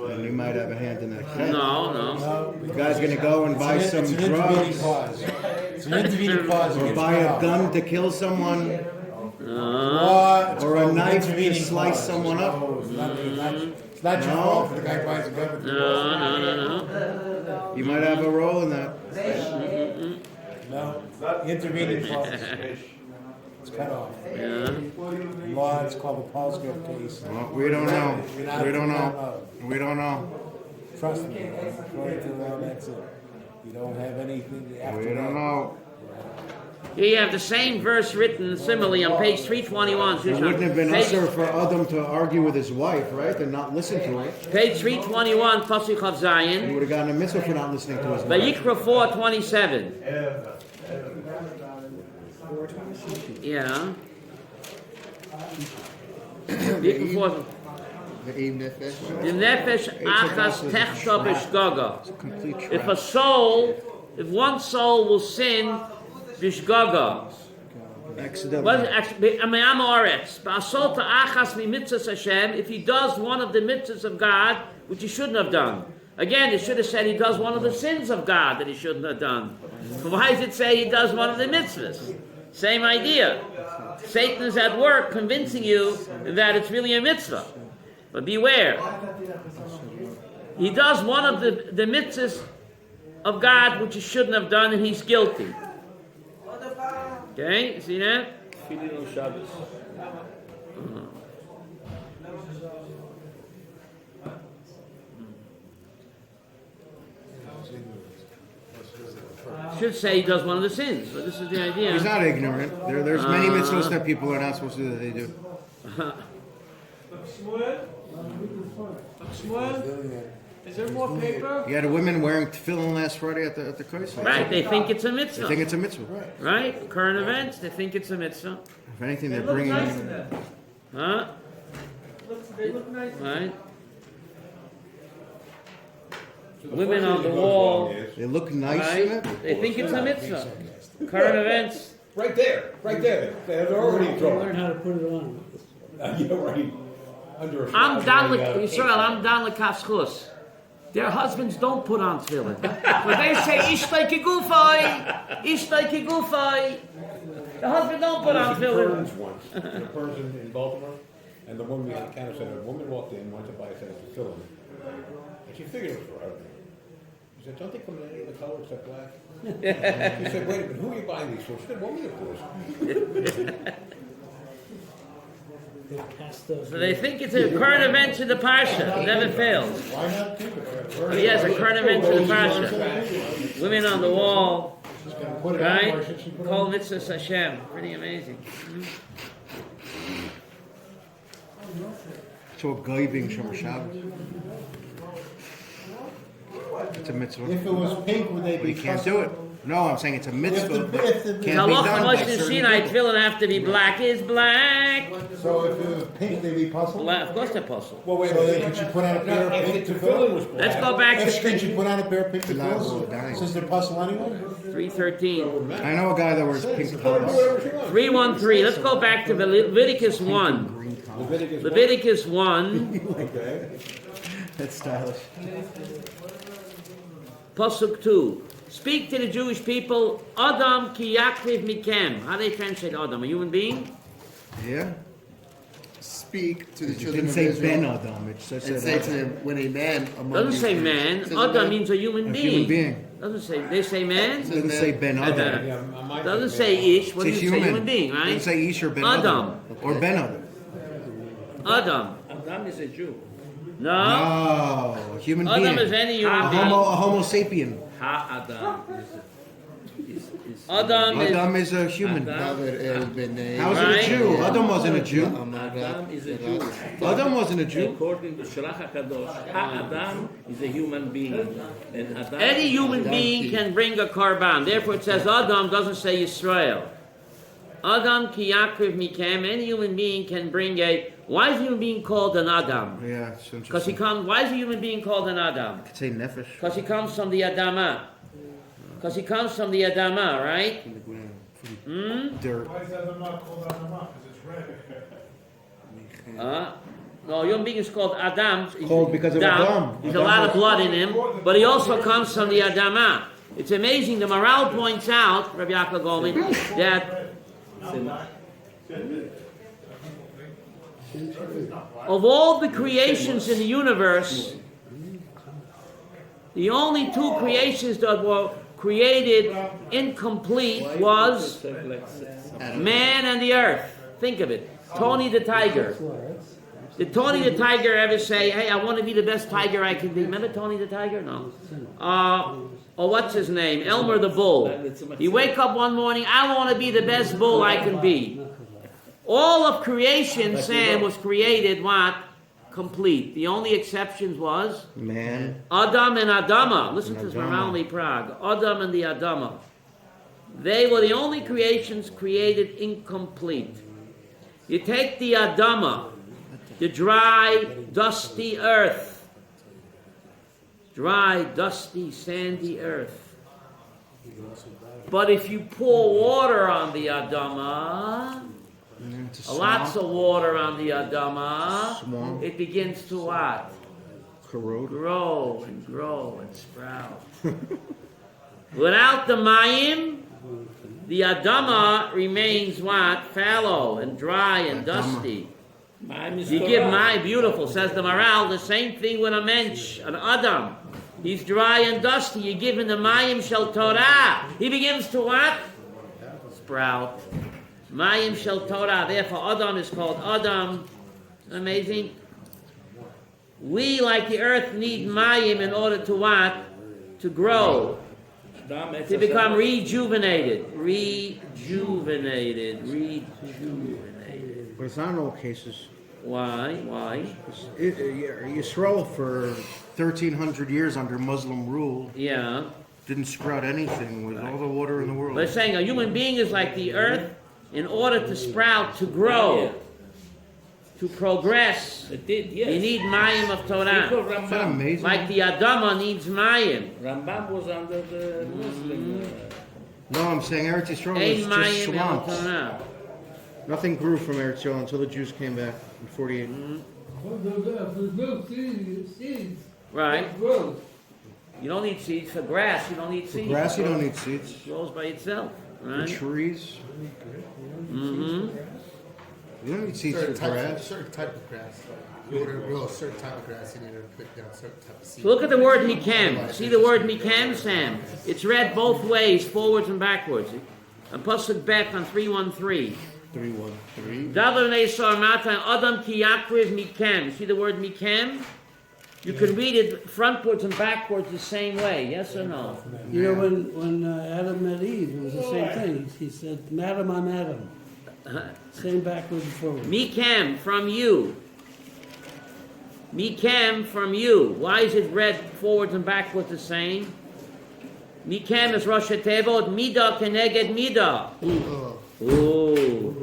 Speaker 6: then you might have a hand in that case.
Speaker 1: No.
Speaker 11: No,
Speaker 6: The guy's gonna go and buy
Speaker 11: it's
Speaker 6: some
Speaker 11: an intervening
Speaker 6: drugs
Speaker 11: cause. It's an intervening cause.
Speaker 6: or
Speaker 11: against
Speaker 6: buy a
Speaker 11: God.
Speaker 6: gun to kill someone.
Speaker 11: What? It's
Speaker 6: Or a
Speaker 11: called an
Speaker 6: knife to
Speaker 11: intervening
Speaker 6: slice
Speaker 11: cause.
Speaker 6: someone up.
Speaker 11: No, it's not your
Speaker 6: No.
Speaker 11: fault if the guy buys a gun.
Speaker 1: No.
Speaker 6: You might have a role in that.
Speaker 11: No, intervening cause. It's cut off.
Speaker 1: Yeah.
Speaker 11: Law, it's called the Polsgrove case.
Speaker 6: Well, we don't know.
Speaker 11: You're not-
Speaker 6: We don't
Speaker 11: you're
Speaker 6: know.
Speaker 11: not-
Speaker 6: We don't know.
Speaker 11: Trust me, according to the law, that's it. You don't have anything after
Speaker 6: We
Speaker 11: that.
Speaker 6: don't know.
Speaker 1: Here you have the same verse written similarly on page 321.
Speaker 6: It wouldn't have been
Speaker 1: Page-
Speaker 6: usher for Adam to argue with his wife, right? And not listen to it.
Speaker 1: Page 321, Pasuk of
Speaker 6: He
Speaker 1: Zion.
Speaker 6: would have gotten a mitzvah for not listening to his wife.
Speaker 1: Vayikra 4:27. Yeah. Vayikra 4. The nefesh achas techta b'shgaga.
Speaker 6: Complete
Speaker 1: If
Speaker 6: trap.
Speaker 1: if one soul will sin b'shgaga.
Speaker 6: Accidentally.
Speaker 1: If he does one of the mitzvahs of God, which he shouldn't have done. Again, it should have said he does one of the sins of God that he shouldn't have done. But why does it say he does one of the mitzvahs? Same idea. Satan is at work convincing you that it's really a mitzvah. But beware. He does one of the mitzvahs of God which he shouldn't have done, and he's guilty. Okay, see that? Should say he does one of the sins, but this is the idea.
Speaker 6: He's not ignorant. There's many mitzvahs that people are not supposed to do that they do.
Speaker 9: Is there more paper?
Speaker 6: You had women wearing tefillin last Friday at the Kosher.
Speaker 1: Right, they think it's a
Speaker 6: They
Speaker 1: mitzvah.
Speaker 6: think it's a mitzvah.
Speaker 1: Right? Current events, they think it's a mitzvah.
Speaker 6: If anything,
Speaker 9: They
Speaker 6: they're
Speaker 9: look
Speaker 6: bringing
Speaker 9: nice in
Speaker 6: in.
Speaker 9: there.
Speaker 1: Huh?
Speaker 9: They look nice.
Speaker 1: Right? Women on the wall,
Speaker 6: They look nice in
Speaker 1: right?
Speaker 6: it.
Speaker 1: They think it's a mitzvah. Current events.
Speaker 8: Right there. They're already in trouble.
Speaker 3: Learn how to put it on.
Speaker 8: Yeah, right. Under a
Speaker 1: I'm down with Yisrael, I'm down with Kafschus. Their husbands don't put on tefillin. But they say, Ishtay kigufay, Ishtay kigufay. The husband don't put on tefillin.
Speaker 8: once, a person in Baltimore, and the woman behind the counter said, a woman walked in, wanted to buy a set of tefillin. And she figured it was for her. She said, don't they come in any other color except black? She said, wait a minute, who are you buying these for? She said, woman, of course.
Speaker 1: So they think it's a current event to the Parsha. It never fails.
Speaker 11: Why not keep it?
Speaker 1: Yes, a current event to the Parsha. Women on the wall,
Speaker 11: She's gonna put it
Speaker 1: right?
Speaker 11: on, or should she put it
Speaker 1: Kol
Speaker 11: on?
Speaker 1: mitzvahs Hashem. Pretty amazing.
Speaker 6: So giving Shomer Shabbos. It's a mitzvah.
Speaker 11: If it was pink, would they
Speaker 6: But
Speaker 11: be
Speaker 6: you can't
Speaker 11: fussy?
Speaker 6: do it. No, I'm saying it's a mitzvah, but
Speaker 11: if the-
Speaker 6: can't be
Speaker 1: Halacha
Speaker 6: done by
Speaker 1: Moshe
Speaker 6: certain
Speaker 1: Sinai
Speaker 6: people.
Speaker 1: tefillin have to be black is black.
Speaker 11: So if it was pink, they'd be puzzled?
Speaker 1: Black, of course they're puzzled.
Speaker 8: Well, wait a
Speaker 11: So then
Speaker 8: minute.
Speaker 11: could she put on a pair of
Speaker 8: Now,
Speaker 11: pink
Speaker 8: if the
Speaker 11: tefillin?
Speaker 8: tefillin was black.
Speaker 1: Let's go back
Speaker 11: Could
Speaker 1: to
Speaker 11: she put on a pair of pink
Speaker 6: Not a little
Speaker 11: tefillin?
Speaker 6: dying.
Speaker 11: Since they're puzzle anyway?
Speaker 1: 313.
Speaker 6: I know a guy that wears pink pants.
Speaker 1: 313. Let's go back to Leviticus 1. Leviticus 1,
Speaker 8: Okay.
Speaker 6: That's stylish.
Speaker 1: Pasuk 2. Speak to the Jewish people, Adam ki yakriv mikem. How do they translate Adam? A human being?
Speaker 6: Yeah.
Speaker 4: Speak to the
Speaker 6: It
Speaker 4: children
Speaker 6: didn't
Speaker 4: of
Speaker 6: say
Speaker 4: Israel.
Speaker 6: Ben Adam. It just
Speaker 4: And
Speaker 6: said
Speaker 4: say to them, when a man among
Speaker 1: Doesn't
Speaker 4: you-
Speaker 1: say man.
Speaker 4: It says
Speaker 1: Adam
Speaker 4: man.
Speaker 1: means a human
Speaker 6: a
Speaker 1: being.
Speaker 6: human being.
Speaker 1: Doesn't say. They say man.
Speaker 6: It doesn't say Ben Adam.
Speaker 8: Yeah, I might
Speaker 1: Doesn't
Speaker 8: think
Speaker 1: say
Speaker 8: that.
Speaker 1: ish. What
Speaker 6: It
Speaker 1: does
Speaker 6: says
Speaker 1: it say? Human being,
Speaker 6: It
Speaker 1: right?
Speaker 6: doesn't say Ish or Ben
Speaker 1: Adam.
Speaker 6: Adam. Or Ben Adam.
Speaker 1: Adam.
Speaker 10: Adam is a Jew.
Speaker 1: No.
Speaker 6: No, a human
Speaker 1: Adam
Speaker 6: being.
Speaker 1: is any
Speaker 6: A
Speaker 1: human being.
Speaker 6: homo sapien.
Speaker 10: Ha Adam is
Speaker 6: Adam is a human.
Speaker 5: Adam.
Speaker 6: How is it a Jew? Adam wasn't a Jew.
Speaker 10: Adam is a Jew.
Speaker 6: Adam wasn't a Jew.
Speaker 10: According to Shrach HaKadosh, Adam is a human being. And Adam
Speaker 1: Any human being can bring a karban. Therefore, it says Adam, doesn't say Yisrael. Adam ki yakriv mikem. Any human being can bring a. Why is a human being called an Adam?
Speaker 6: Yeah, it's interesting.
Speaker 1: Because he comes. Why is a human being called an Adam?
Speaker 6: Could say nefesh.
Speaker 1: Because he comes from the Adama. Because he comes from the Adama, right?
Speaker 6: Dirt.
Speaker 12: Why is Adamah called Adamah? Because it's red.
Speaker 1: No, human being is called Adam.
Speaker 6: Called because of Adam.
Speaker 1: There's a lot of blood in him, but he also comes from the Adama. It's amazing. The morale points out, Rabbi Yaakov Goldman, that of all the creations in the universe, the only two creations that were created incomplete was man and the earth. Think of it. Tony the tiger. Did Tony the tiger ever say, hey, I want to be the best tiger I can be? Remember Tony the tiger? No. Or what's his name? Elmer the bull. He wake up one morning, I want to be the best bull I can be. All of creation, Sam, was created what? Complete. The only exceptions was
Speaker 6: Man.
Speaker 1: Adam and Adama. Listen to this Maralmi Prague. Adam and the Adama. They were the only creations created incomplete. You take the Adama, the dry, dusty earth. Dry, dusty, sandy earth. But if you pour water on the Adama, lots of water on the Adama, it begins to what?
Speaker 6: Corrode.
Speaker 1: Grow and grow and sprout. Without the Mayim, the Adama remains what? Fallow and dry and dusty. You give Mayim, beautiful, says the Maral, the same thing with a mensch, an Adam. He's dry and dusty. You give him the Mayim shel Torah. He begins to what? Sprout. Mayim shel Torah. Therefore, Adam is called Adam. Amazing. We, like the earth, need Mayim in order to what? To grow. To become rejuvenated. Rejuvenated.
Speaker 6: But it's not in all cases.
Speaker 1: Why?
Speaker 6: Yisrael for 1,300 years under Muslim rule.
Speaker 1: Yeah.
Speaker 6: Didn't sprout anything with all the water in the world.
Speaker 1: They're saying a human being is like the earth. In order to sprout, to grow, to progress, you need Mayim of Torah.
Speaker 6: Isn't that amazing?
Speaker 1: Like the Adama needs Mayim.
Speaker 10: Rambam was under the Muslim.
Speaker 6: No, I'm saying Eretz Yisrael
Speaker 1: Ain't
Speaker 6: was just
Speaker 1: Mayim of
Speaker 6: swamps.
Speaker 1: Torah.
Speaker 6: Nothing grew from Eretz Yisrael until the Jews came back in 48.
Speaker 1: Right. You don't need seeds for grass. You don't need seeds.
Speaker 6: For grass, you don't need seeds.
Speaker 1: It grows by itself.
Speaker 6: For
Speaker 1: Right?
Speaker 6: trees.
Speaker 1: Mm-hmm.
Speaker 6: You don't need seeds for grass.
Speaker 4: Certain type of grass. You want to grow a certain type of grass, you need to put down certain type of seed.
Speaker 1: So look at the word mikem. See the word mikem, Sam? It's read both ways, forwards and backwards. And Pasuk Bet on 313.
Speaker 6: 313.
Speaker 1: Davar ne'esar matan Adam ki yakriv mikem. See the word mikem? You can read it frontwards and backwards the same way. Yes or no?
Speaker 3: You know, when Adam met Eve, it was the same thing. He said, Madam, I'm Adam. Same backwards and forwards.
Speaker 1: Mikem, from you. Mikem, from you. Why is it read forwards and backwards the same? Mikem is Rosh Tevot, Mida keneged Mida. Oh.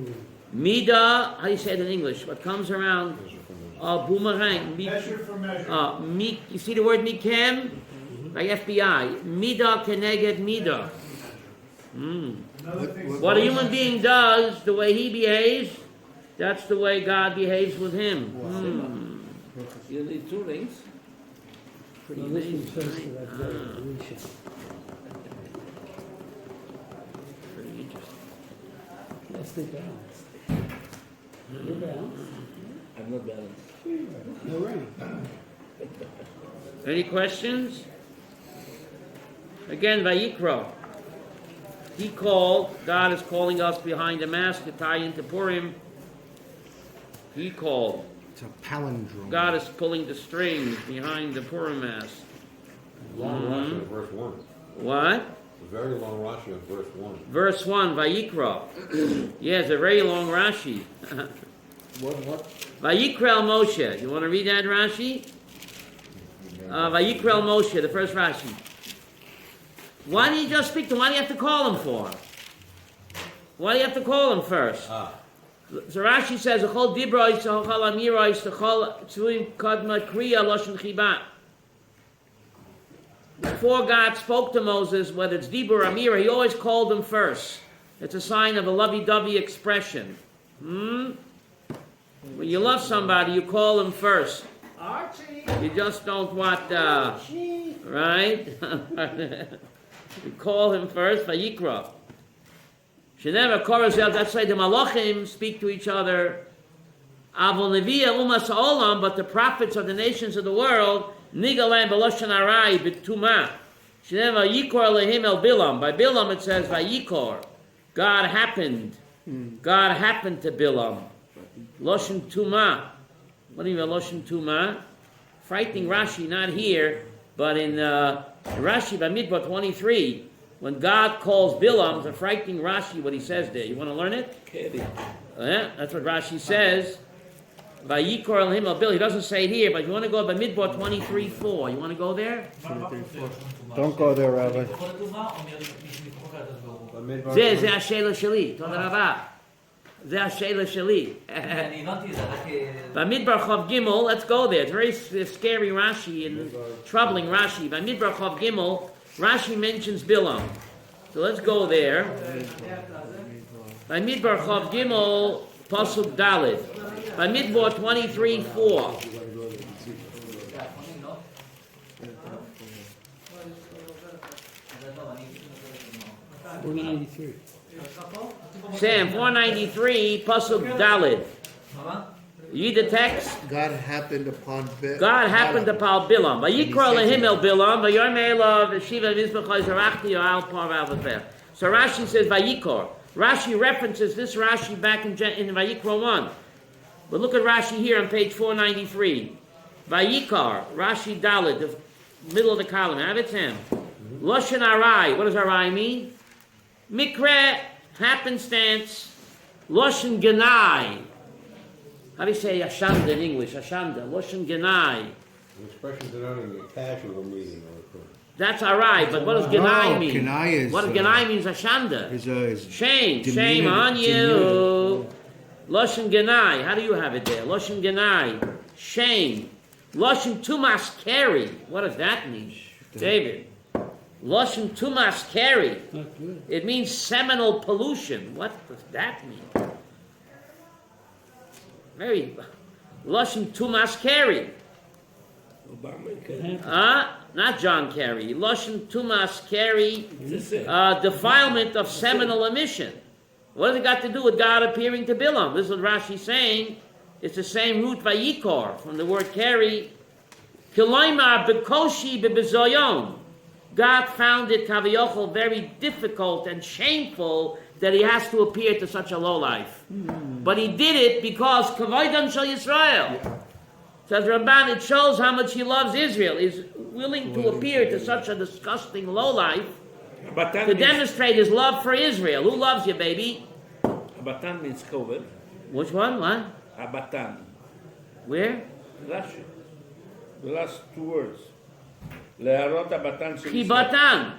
Speaker 1: Mida, how do you say it in English? What comes around? Boomerang.
Speaker 12: Measure for measure.
Speaker 1: You see the word mikem? Like FBI. Mida keneged Mida. What a human being does, the way he behaves, that's the way God behaves with him.
Speaker 10: You need two rings.
Speaker 1: Pretty
Speaker 3: Well, this
Speaker 1: amazing.
Speaker 3: was first to that very
Speaker 1: Pretty interesting.
Speaker 3: Yes, they balanced. You're balanced.
Speaker 10: I'm not balanced.
Speaker 3: No rain.
Speaker 1: Any questions? Again, Vaiykra. He called, God is calling us behind the mask to tie into Purim. He called.
Speaker 6: It's a palindrome.
Speaker 1: God is pulling the strings behind the Purim mask.
Speaker 8: Long run to verse 1.
Speaker 1: What?
Speaker 8: A very long Rashi on verse 1.
Speaker 1: Verse 1, Vayikra. Yeah, it's a very long Rashi.
Speaker 3: What?
Speaker 1: Vayikra Moshe. You want to read that Rashi? Vayikra Moshe, the first Rashi. Why do you just speak to him? Why do you have to call him for? Why do you have to call him first? So Rashi says, "Achol dibrois, achol amirois, achol tzuim kadma kriya loshen chiba." Before God spoke to Moses, whether it's dibur or amira, he always called him first. It's a sign of a lovey-dovey expression. When you love somebody, you call them first.
Speaker 9: Archie.
Speaker 1: You just don't want, right? You call him first, Vayikra. Sheneva Korazel, that's why the Malachim speak to each other. Avol Neviya Umas Olam, but the prophets of the nations of the world, Nigalam Beloshan Arai B'Tuma. Sheneva Yikor Lehim El Bilam. By Bilam it says Vayikor. God happened. God happened to Bilam. Loshan Tuma. What do you mean Loshan Tuma? Frightening Rashi, not here, but in Rashi by Midbar 23, when God calls Bilam, it's a frightening Rashi what he says there. You want to learn it? Yeah, that's what Rashi says. Vayikor Elohim El Bilam. He doesn't say it here, but you want to go by Midbar 23:4. You want to go there?
Speaker 6: Don't go there, Rabbi.
Speaker 1: זה השאלה שלי. תודה רבה. זה השאלה שלי. במדבר חוב גימל, let's go there. It's very scary Rashi and troubling Rashi. במדבר חוב גימel, Rashi mentions Bilam. So let's go there. במדבר חוב גימel, pasuk Daled. במדבר 23:4.
Speaker 3: 493.
Speaker 1: Sam, 493, pasuk Daled. You read the text?
Speaker 4: God happened upon
Speaker 1: God happened upon Bilam. Vayikra lehim el Bilam, vayomei elav v'shiva v'izbachai zarachti al par v'alvafeh. So Rashi says Vayikor. Rashi references this Rashi back in Vayikra 1. But look at Rashi here on page 493. Vayikar, Rashi Daled, the middle of the column. Have it, Sam. Loshen Arai. What does Arai mean? Mikre, happenstance. Loshen Genai. How do you say Ashanda in English? Ashanda. Loshen Genai.
Speaker 8: The expression denoting a casual meaning or occurrence.
Speaker 1: That's alright, but what does Genai mean?
Speaker 6: Genai is,
Speaker 1: what does Genai means? Ashanda.
Speaker 6: Is
Speaker 1: Shame.
Speaker 6: demeanor,
Speaker 1: Shame on you.
Speaker 6: demeanor.
Speaker 1: Loshen Genai. How do you have it there? Loshen Genai. Shame. Loshen Tumas Keri. What does that mean? David. Loshen Tumas Keri. It means seminal pollution. What does that mean? Very Loshen Tumas Keri. Not John Kerry. Loshen Tumas Keri. Defilement of seminal emission. What has it got to do with God appearing to Bilam? This is what Rashi's saying. It's the same root Vayikor from the word Keri. Kiloimar bekoshi bebezoyon. God found it, Kaviochel, very difficult and shameful that he has to appear to such a lowlife. But he did it because Kavoidon Shal Yisrael. Says Ramban, it shows how much he loves Israel. He's willing to appear to such a disgusting lowlife to demonstrate his love for Israel. Who loves you, baby?
Speaker 10: Abatan means covered.
Speaker 1: Which one? What?
Speaker 10: Abatan.
Speaker 1: Where?
Speaker 10: Rashi. The last two words. Le'arot abatan shel
Speaker 1: Chibatan.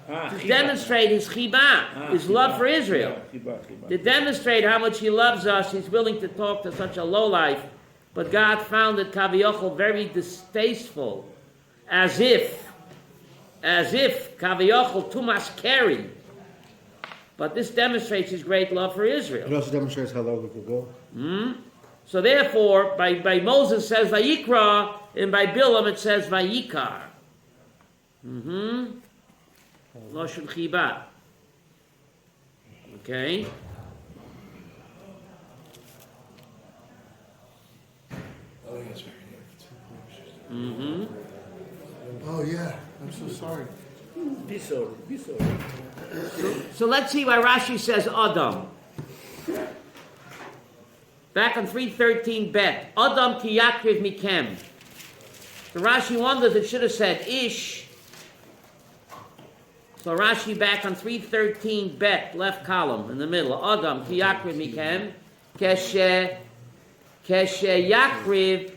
Speaker 10: Israel.
Speaker 1: To demonstrate his chiba, his love for Israel. To demonstrate how much he loves us, he's willing to talk to such a lowlife. But God found it, Kaviochel, very distasteful. As if, Kaviochel, Tumas Keri. But this demonstrates his great love for Israel.
Speaker 6: It also demonstrates how low we could go.
Speaker 1: So therefore, by Moses it says Vayikra, and by Bilam it says Vayikar. Loshen Chiba. Okay.
Speaker 4: Oh yeah, I'm so sorry.
Speaker 10: Be sorry.
Speaker 1: So let's see why Rashi says Adam. Back on 313 bet. Adam ki yakriv mikem. So Rashi wonders, it should have said Ish. So Rashi back on 313 bet, left column, in the middle. Adam, ki yakriv mikem, keshe yakriv,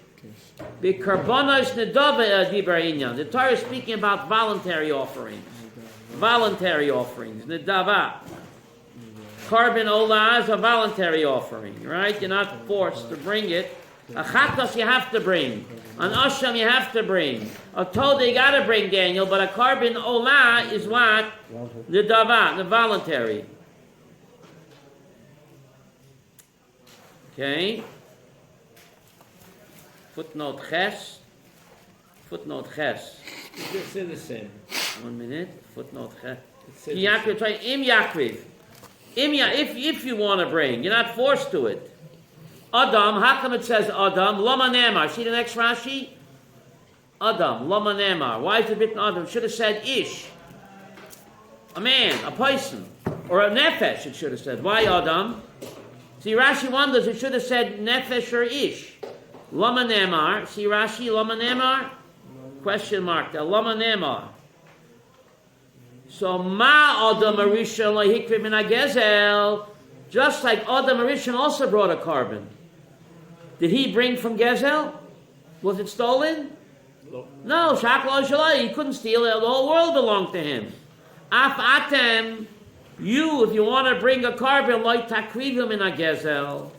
Speaker 1: b'karbonos nedava dibar inyan. The Torah is speaking about voluntary offerings. Voluntary offerings, nedava. Carbon olah is a voluntary offering, right? You're not forced to bring it. A chatos you have to bring. An asham you have to bring. A toda you gotta bring, Daniel, but a carbon olah is what? The dava, the voluntary. Okay. Footnote ches. Footnote ches.
Speaker 10: It's the same.
Speaker 1: 1 minute. Footnote ches.
Speaker 10: Im
Speaker 1: yakriv. If you want to bring, you're not forced to it. Adam, how come it says Adam? Lama Nemar. See the next Rashi? Adam, Lama Nemar. Why is it written Adam? It should have said Ish. A man, a person. Or a Nefesh, it should have said. Why Adam? See, Rashi wonders, it should have said Nefesh or Ish. Lama Nemar. See Rashi, Lama Nemar? Question mark there. Lama Nemar. So, Ma Adam Arisha Lahikri Min HaGezel. Just like Adam Arishan also brought a carbon. Did he bring from Gezel? Was it stolen? No, Shakla Shalai, he couldn't steal it. The whole world belonged to him. Af Atem, you, if you want to bring a carbon, like Takrivim in a Gezel.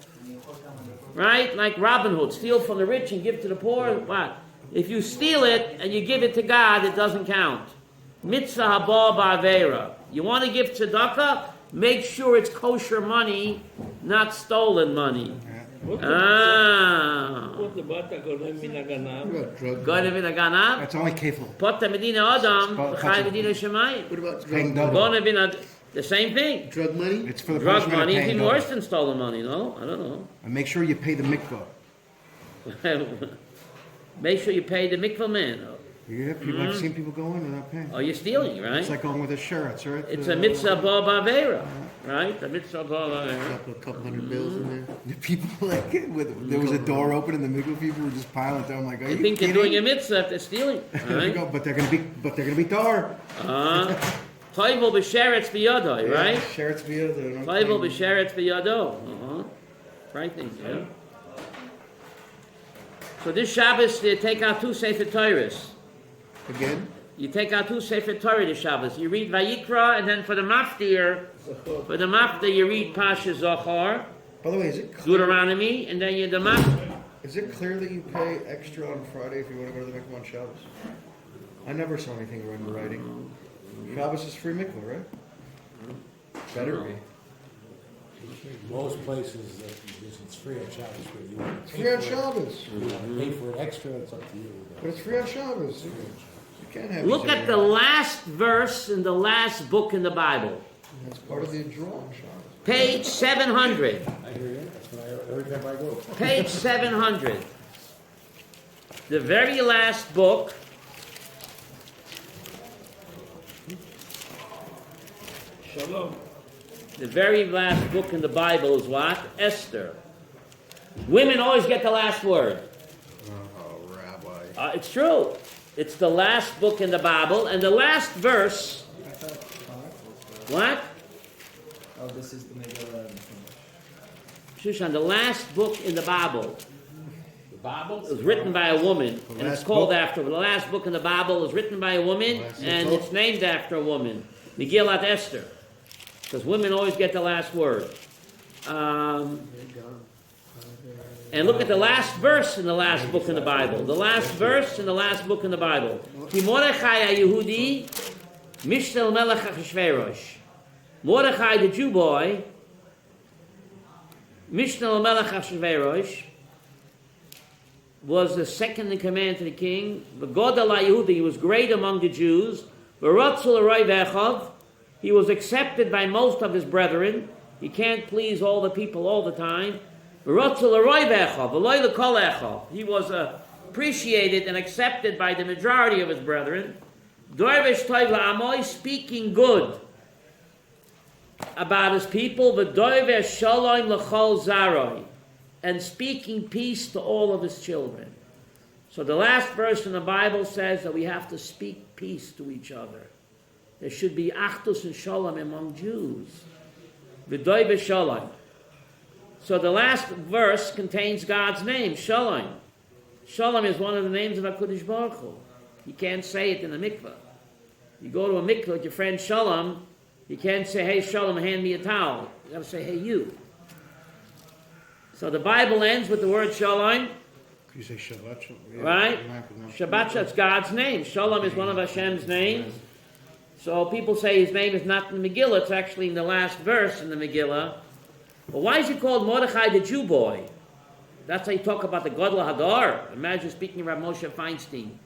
Speaker 1: Right? Like Robin Hood, steal from the rich and give to the poor. What? If you steal it and you give it to God, it doesn't count. Mitzvah haba ba'avera. You want to give tzedakah? Make sure it's kosher money, not stolen money.
Speaker 10: What about Gonem Min HaGanav?
Speaker 1: Gonem Min HaGanav?
Speaker 6: That's only kefil.
Speaker 1: Potta Medina Adam, Chai Medina Shemayim.
Speaker 4: What about
Speaker 1: Gonem Min the same thing.
Speaker 4: drug money?
Speaker 6: It's for the
Speaker 1: Drug
Speaker 6: punishment of
Speaker 1: money is
Speaker 6: paying
Speaker 1: even
Speaker 6: double.
Speaker 1: worse than stolen money, no? I don't know.
Speaker 6: And make sure you pay the mikvah.
Speaker 1: Make sure you pay the mikvah man.
Speaker 6: Yeah, people I've seen people go in without paying.
Speaker 1: Oh, you're stealing, right?
Speaker 6: It's like going with a shirts, right?
Speaker 1: It's a mitzvah ba'avera, right? A mitzvah ba'avera.
Speaker 4: A couple hundred bills in there.
Speaker 6: The people like it there was a door open and the mikvah people were just piling through. I'm like, are
Speaker 1: They
Speaker 6: you
Speaker 1: think
Speaker 6: kidding?
Speaker 1: they're doing a mitzvah if they're stealing,
Speaker 6: There you
Speaker 1: right?
Speaker 6: go, but they're gonna be tar.
Speaker 1: Toivel b'sheretz b'yadoi, right?
Speaker 6: Shirts via the
Speaker 1: Toivel b'sheretz b'yado. Frightening, yeah? So this Shabbos, they take out 2 Sefer Torahs.
Speaker 4: Again?
Speaker 1: You take out 2 Sefer Torah this Shabbos. You read Vayikra, and then for the Maftir, you read Pasha Zohar,
Speaker 6: By the way, is it clear,
Speaker 1: Deuteronomy, and then you the Maftir.
Speaker 6: is it clear that you pay extra on Friday if you want to go to the mikvah on Shabbos? I never saw anything in writing. Shabbos is free mikvah, right? Better be.
Speaker 11: Most places, it's free on Shabbos, but you want
Speaker 6: It's
Speaker 11: to
Speaker 6: free on Shabbos.
Speaker 11: pay for it extra, it's up to you.
Speaker 6: But it's free on Shabbos. You can't have
Speaker 1: Look at the last verse in the last book in the Bible.
Speaker 6: That's part of the draw on Shabbos.
Speaker 1: Page 700.
Speaker 11: I hear you, that's what every time I go.
Speaker 1: Page 700. The very last book.
Speaker 10: Shalom.
Speaker 1: The very last book in the Bible is what? Esther. Women always get the last word.
Speaker 6: Oh, Rabbi.
Speaker 1: It's true. It's the last book in the Bible, and the last verse. What?
Speaker 2: Oh, this is the Megillah.
Speaker 1: Shushan, the last book in the Bible.
Speaker 8: The Bible?
Speaker 1: It was written by a woman, and it's
Speaker 6: last
Speaker 1: called
Speaker 6: book?
Speaker 1: after. The last book in the Bible is written by a woman, and
Speaker 6: book?
Speaker 1: it's named after a woman. Megillat Esther. Because women always get the last word. And look at the last verse in the last book in the Bible. The last verse in the last book in the Bible. Ki Mordechai Yehudi, Mishtel Melech Achashverosh. Mordechai, the Jew boy, Mishtel Melech Achashverosh, was the second in command to the king. V'godal Yehudi, he was great among the Jews. V'rotzul Aroi Vechav, he was accepted by most of his brethren. He can't please all the people all the time. He was appreciated and accepted by the majority of his brethren. Speaking good about his people. And speaking peace to all of his children. So the last verse in the Bible says that we have to speak peace to each other. There should be achdus and shalom among Jews. V'doy v'shalom. So the last verse contains God's name, Shalom. Shalom is one of the names of HaKadosh Baruch Hu. You can't say it in a mikveh. You go to a mikveh with your friend Shalom, you can't say, hey Shalom, hand me a towel. You got to say, hey you. So the Bible ends with the word Shalom.
Speaker 6: Could you say Shabbat?
Speaker 1: Right? Shabbat, that's God's name. Shalom is one of Hashem's names. So people say his name is not in the Megillah, it's actually in the last verse in the Megillah. But why is he called Mordechai the Jew boy? That's how you talk about the Gadol Hadar. Imagine speaking of Rav Moshe Feinstein.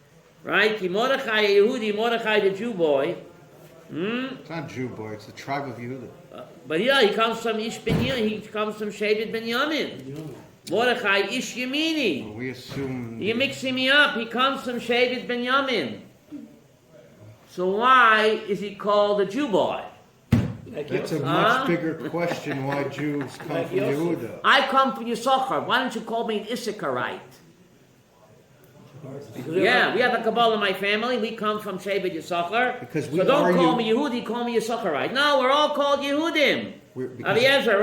Speaker 1: Right? Ki Mordechai Yehudi, Mordechai the Jew boy.
Speaker 6: It's not Jew boy, it's the tribe of Yehuda.
Speaker 1: But yeah, he comes from Ish Binyamin, he comes from Shevet Binyamin. Mordechai Ish Yemini.
Speaker 6: We assume...
Speaker 1: You're mixing me up. He comes from Shevet Binyamin. So why is he called a Jew boy?
Speaker 6: That's a much bigger question, why Jews come from Yehuda.
Speaker 1: I come from Yisachar. Why don't you call me an Issacharite? Yeah, we have a Kabbalah in my family. We come from Shevet Yisachar.
Speaker 6: Because we
Speaker 1: so don't
Speaker 6: argue,
Speaker 1: call me Yehudi, call me Yisacharite. No, we're all called Yehudim.
Speaker 6: We're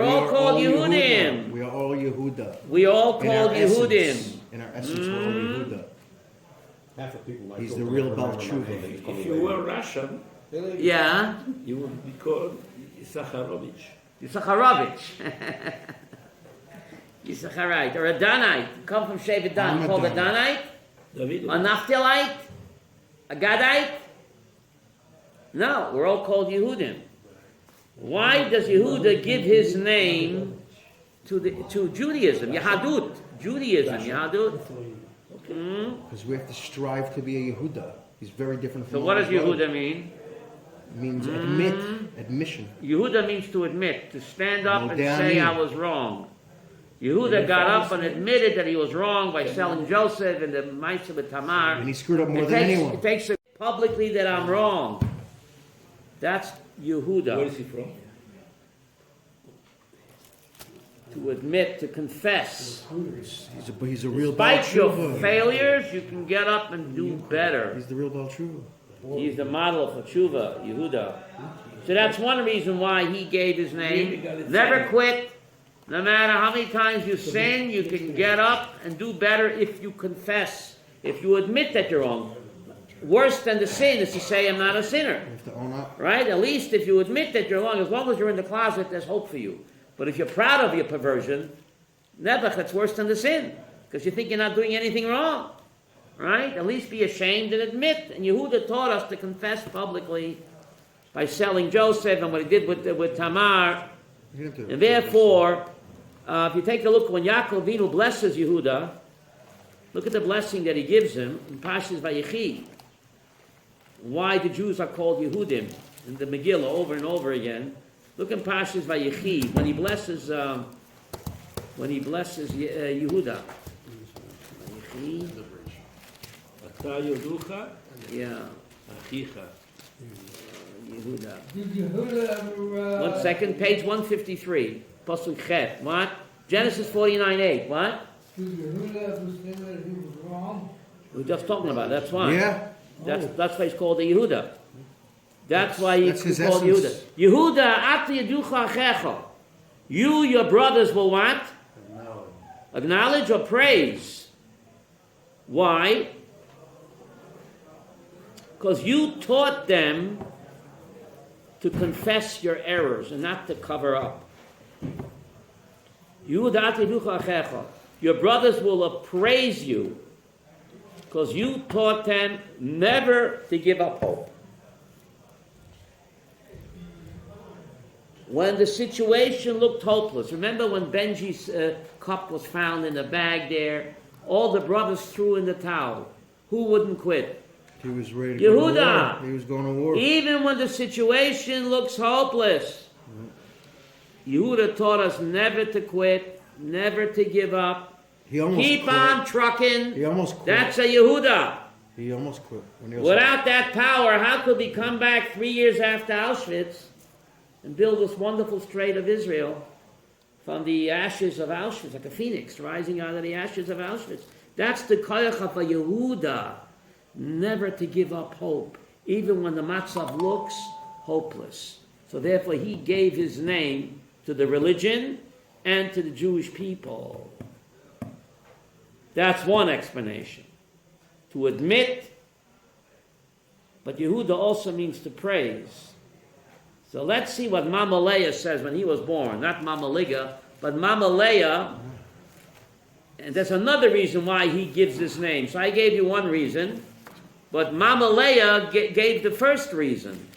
Speaker 1: all called Yehudim.
Speaker 6: We are all Yehuda.
Speaker 1: We all called
Speaker 6: Yehudim. In our essence, we're all Yehuda.
Speaker 8: Half the people might
Speaker 6: He's
Speaker 8: go
Speaker 6: the
Speaker 8: to
Speaker 6: real
Speaker 8: the
Speaker 6: Baal
Speaker 8: Rabbi.
Speaker 6: Tshuva.
Speaker 10: If you were Russian,
Speaker 1: Yeah.
Speaker 10: you would be called Issacharovich.
Speaker 1: Yisacharovich. Yisacharite. Or a Danite. Come from Shevet Dan. Called a Danite?
Speaker 10: David.
Speaker 1: A Naphthalite? A Gadite? No, we're all called Yehudim. Why does Yehuda give his name to Judaism? Yahadut. Judaism. Yahadut.
Speaker 6: Because we have to strive to be a Yehuda. He's very different from
Speaker 1: So what does Yehuda mean?
Speaker 6: It means admission.
Speaker 1: Yehuda means to admit, to stand up and say I was wrong. Yehuda got up and admitted that he was wrong by selling Joseph and the Ma'aseh with Tamar.
Speaker 6: And he screwed up more than anyone.
Speaker 1: It takes it publicly that I'm wrong. That's Yehuda.
Speaker 10: Where is he from?
Speaker 1: To admit, to confess.
Speaker 6: He's a real Baal
Speaker 1: Despite your
Speaker 6: Tshuva.
Speaker 1: failures, you can get up and do better.
Speaker 6: He's the real Baal Tshuva.
Speaker 1: He's the model for tshuva, Yehuda. So that's one reason why he gave his name. Never quit. No matter how many times you sin, you can get up and do better if you confess. If you admit that you're wrong. Worse than the sin is to say, I'm not a sinner.
Speaker 6: You have to own up.
Speaker 1: Right? At least if you admit that you're wrong, as long as you're in the closet, there's hope for you. But if you're proud of your perversion, nebuch, that's worse than the sin. Because you think you're not doing anything wrong. Right? At least be ashamed and admit. And Yehuda taught us to confess publicly by selling Joseph and what he did with Tamar. And therefore, if you take a look, when Yaakov Avinu blesses Yehuda, look at the blessing that he gives him in Parshas Vayikra. Why the Jews are called Yehudim in the Megillah over and over again. Look in Parshas Vayikra when he blesses Yehuda. Yeah. Yehuda.
Speaker 12: Did Yehuda ever...
Speaker 1: 1 second, page 153. Pasuk Chet. What? Genesis 49:8. What?
Speaker 12: Did Yehuda ever say that he was wrong?
Speaker 1: We're just talking about it. That's why.
Speaker 6: Yeah.
Speaker 1: That's why he's called a Yehuda. That's why he's
Speaker 6: his
Speaker 1: called Yehuda.
Speaker 6: essence.
Speaker 1: Yehuda, at yaducha achecha. You, your brothers, will what? Acknowledge or praise. Why? Because you taught them to confess your errors and not to cover up. Yehuda, at yaducha achecha. Your brothers will praise you because you taught them never to give up hope. When the situation looked hopeless, remember when Benji's cup was found in the bag there, all the brothers threw in the towel. Who wouldn't quit?
Speaker 6: He was ready to
Speaker 1: Yehuda.
Speaker 6: go to war. He was going to war.
Speaker 1: Even when the situation looks hopeless, Yehuda taught us never to quit, never to give up.
Speaker 6: He almost
Speaker 1: Keep
Speaker 6: quit.
Speaker 1: on trucking.
Speaker 6: He almost quit.
Speaker 1: That's a Yehuda.
Speaker 6: He almost quit.
Speaker 1: Without that power, how could we come back 3 years after Auschwitz and build this wonderful state of Israel from the ashes of Auschwitz, like a phoenix rising out of the ashes of Auschwitz? That's the koyach of a Yehuda, never to give up hope, even when the matzav looks hopeless. So therefore he gave his name to the religion and to the Jewish people. That's one explanation. To admit, but Yehuda also means to praise. So let's see what Mama Leah says when he was born. Not Mama Liga, but Mama Leah. And that's another reason why he gives this name. So I gave you one reason, but Mama Leah gave the first reason.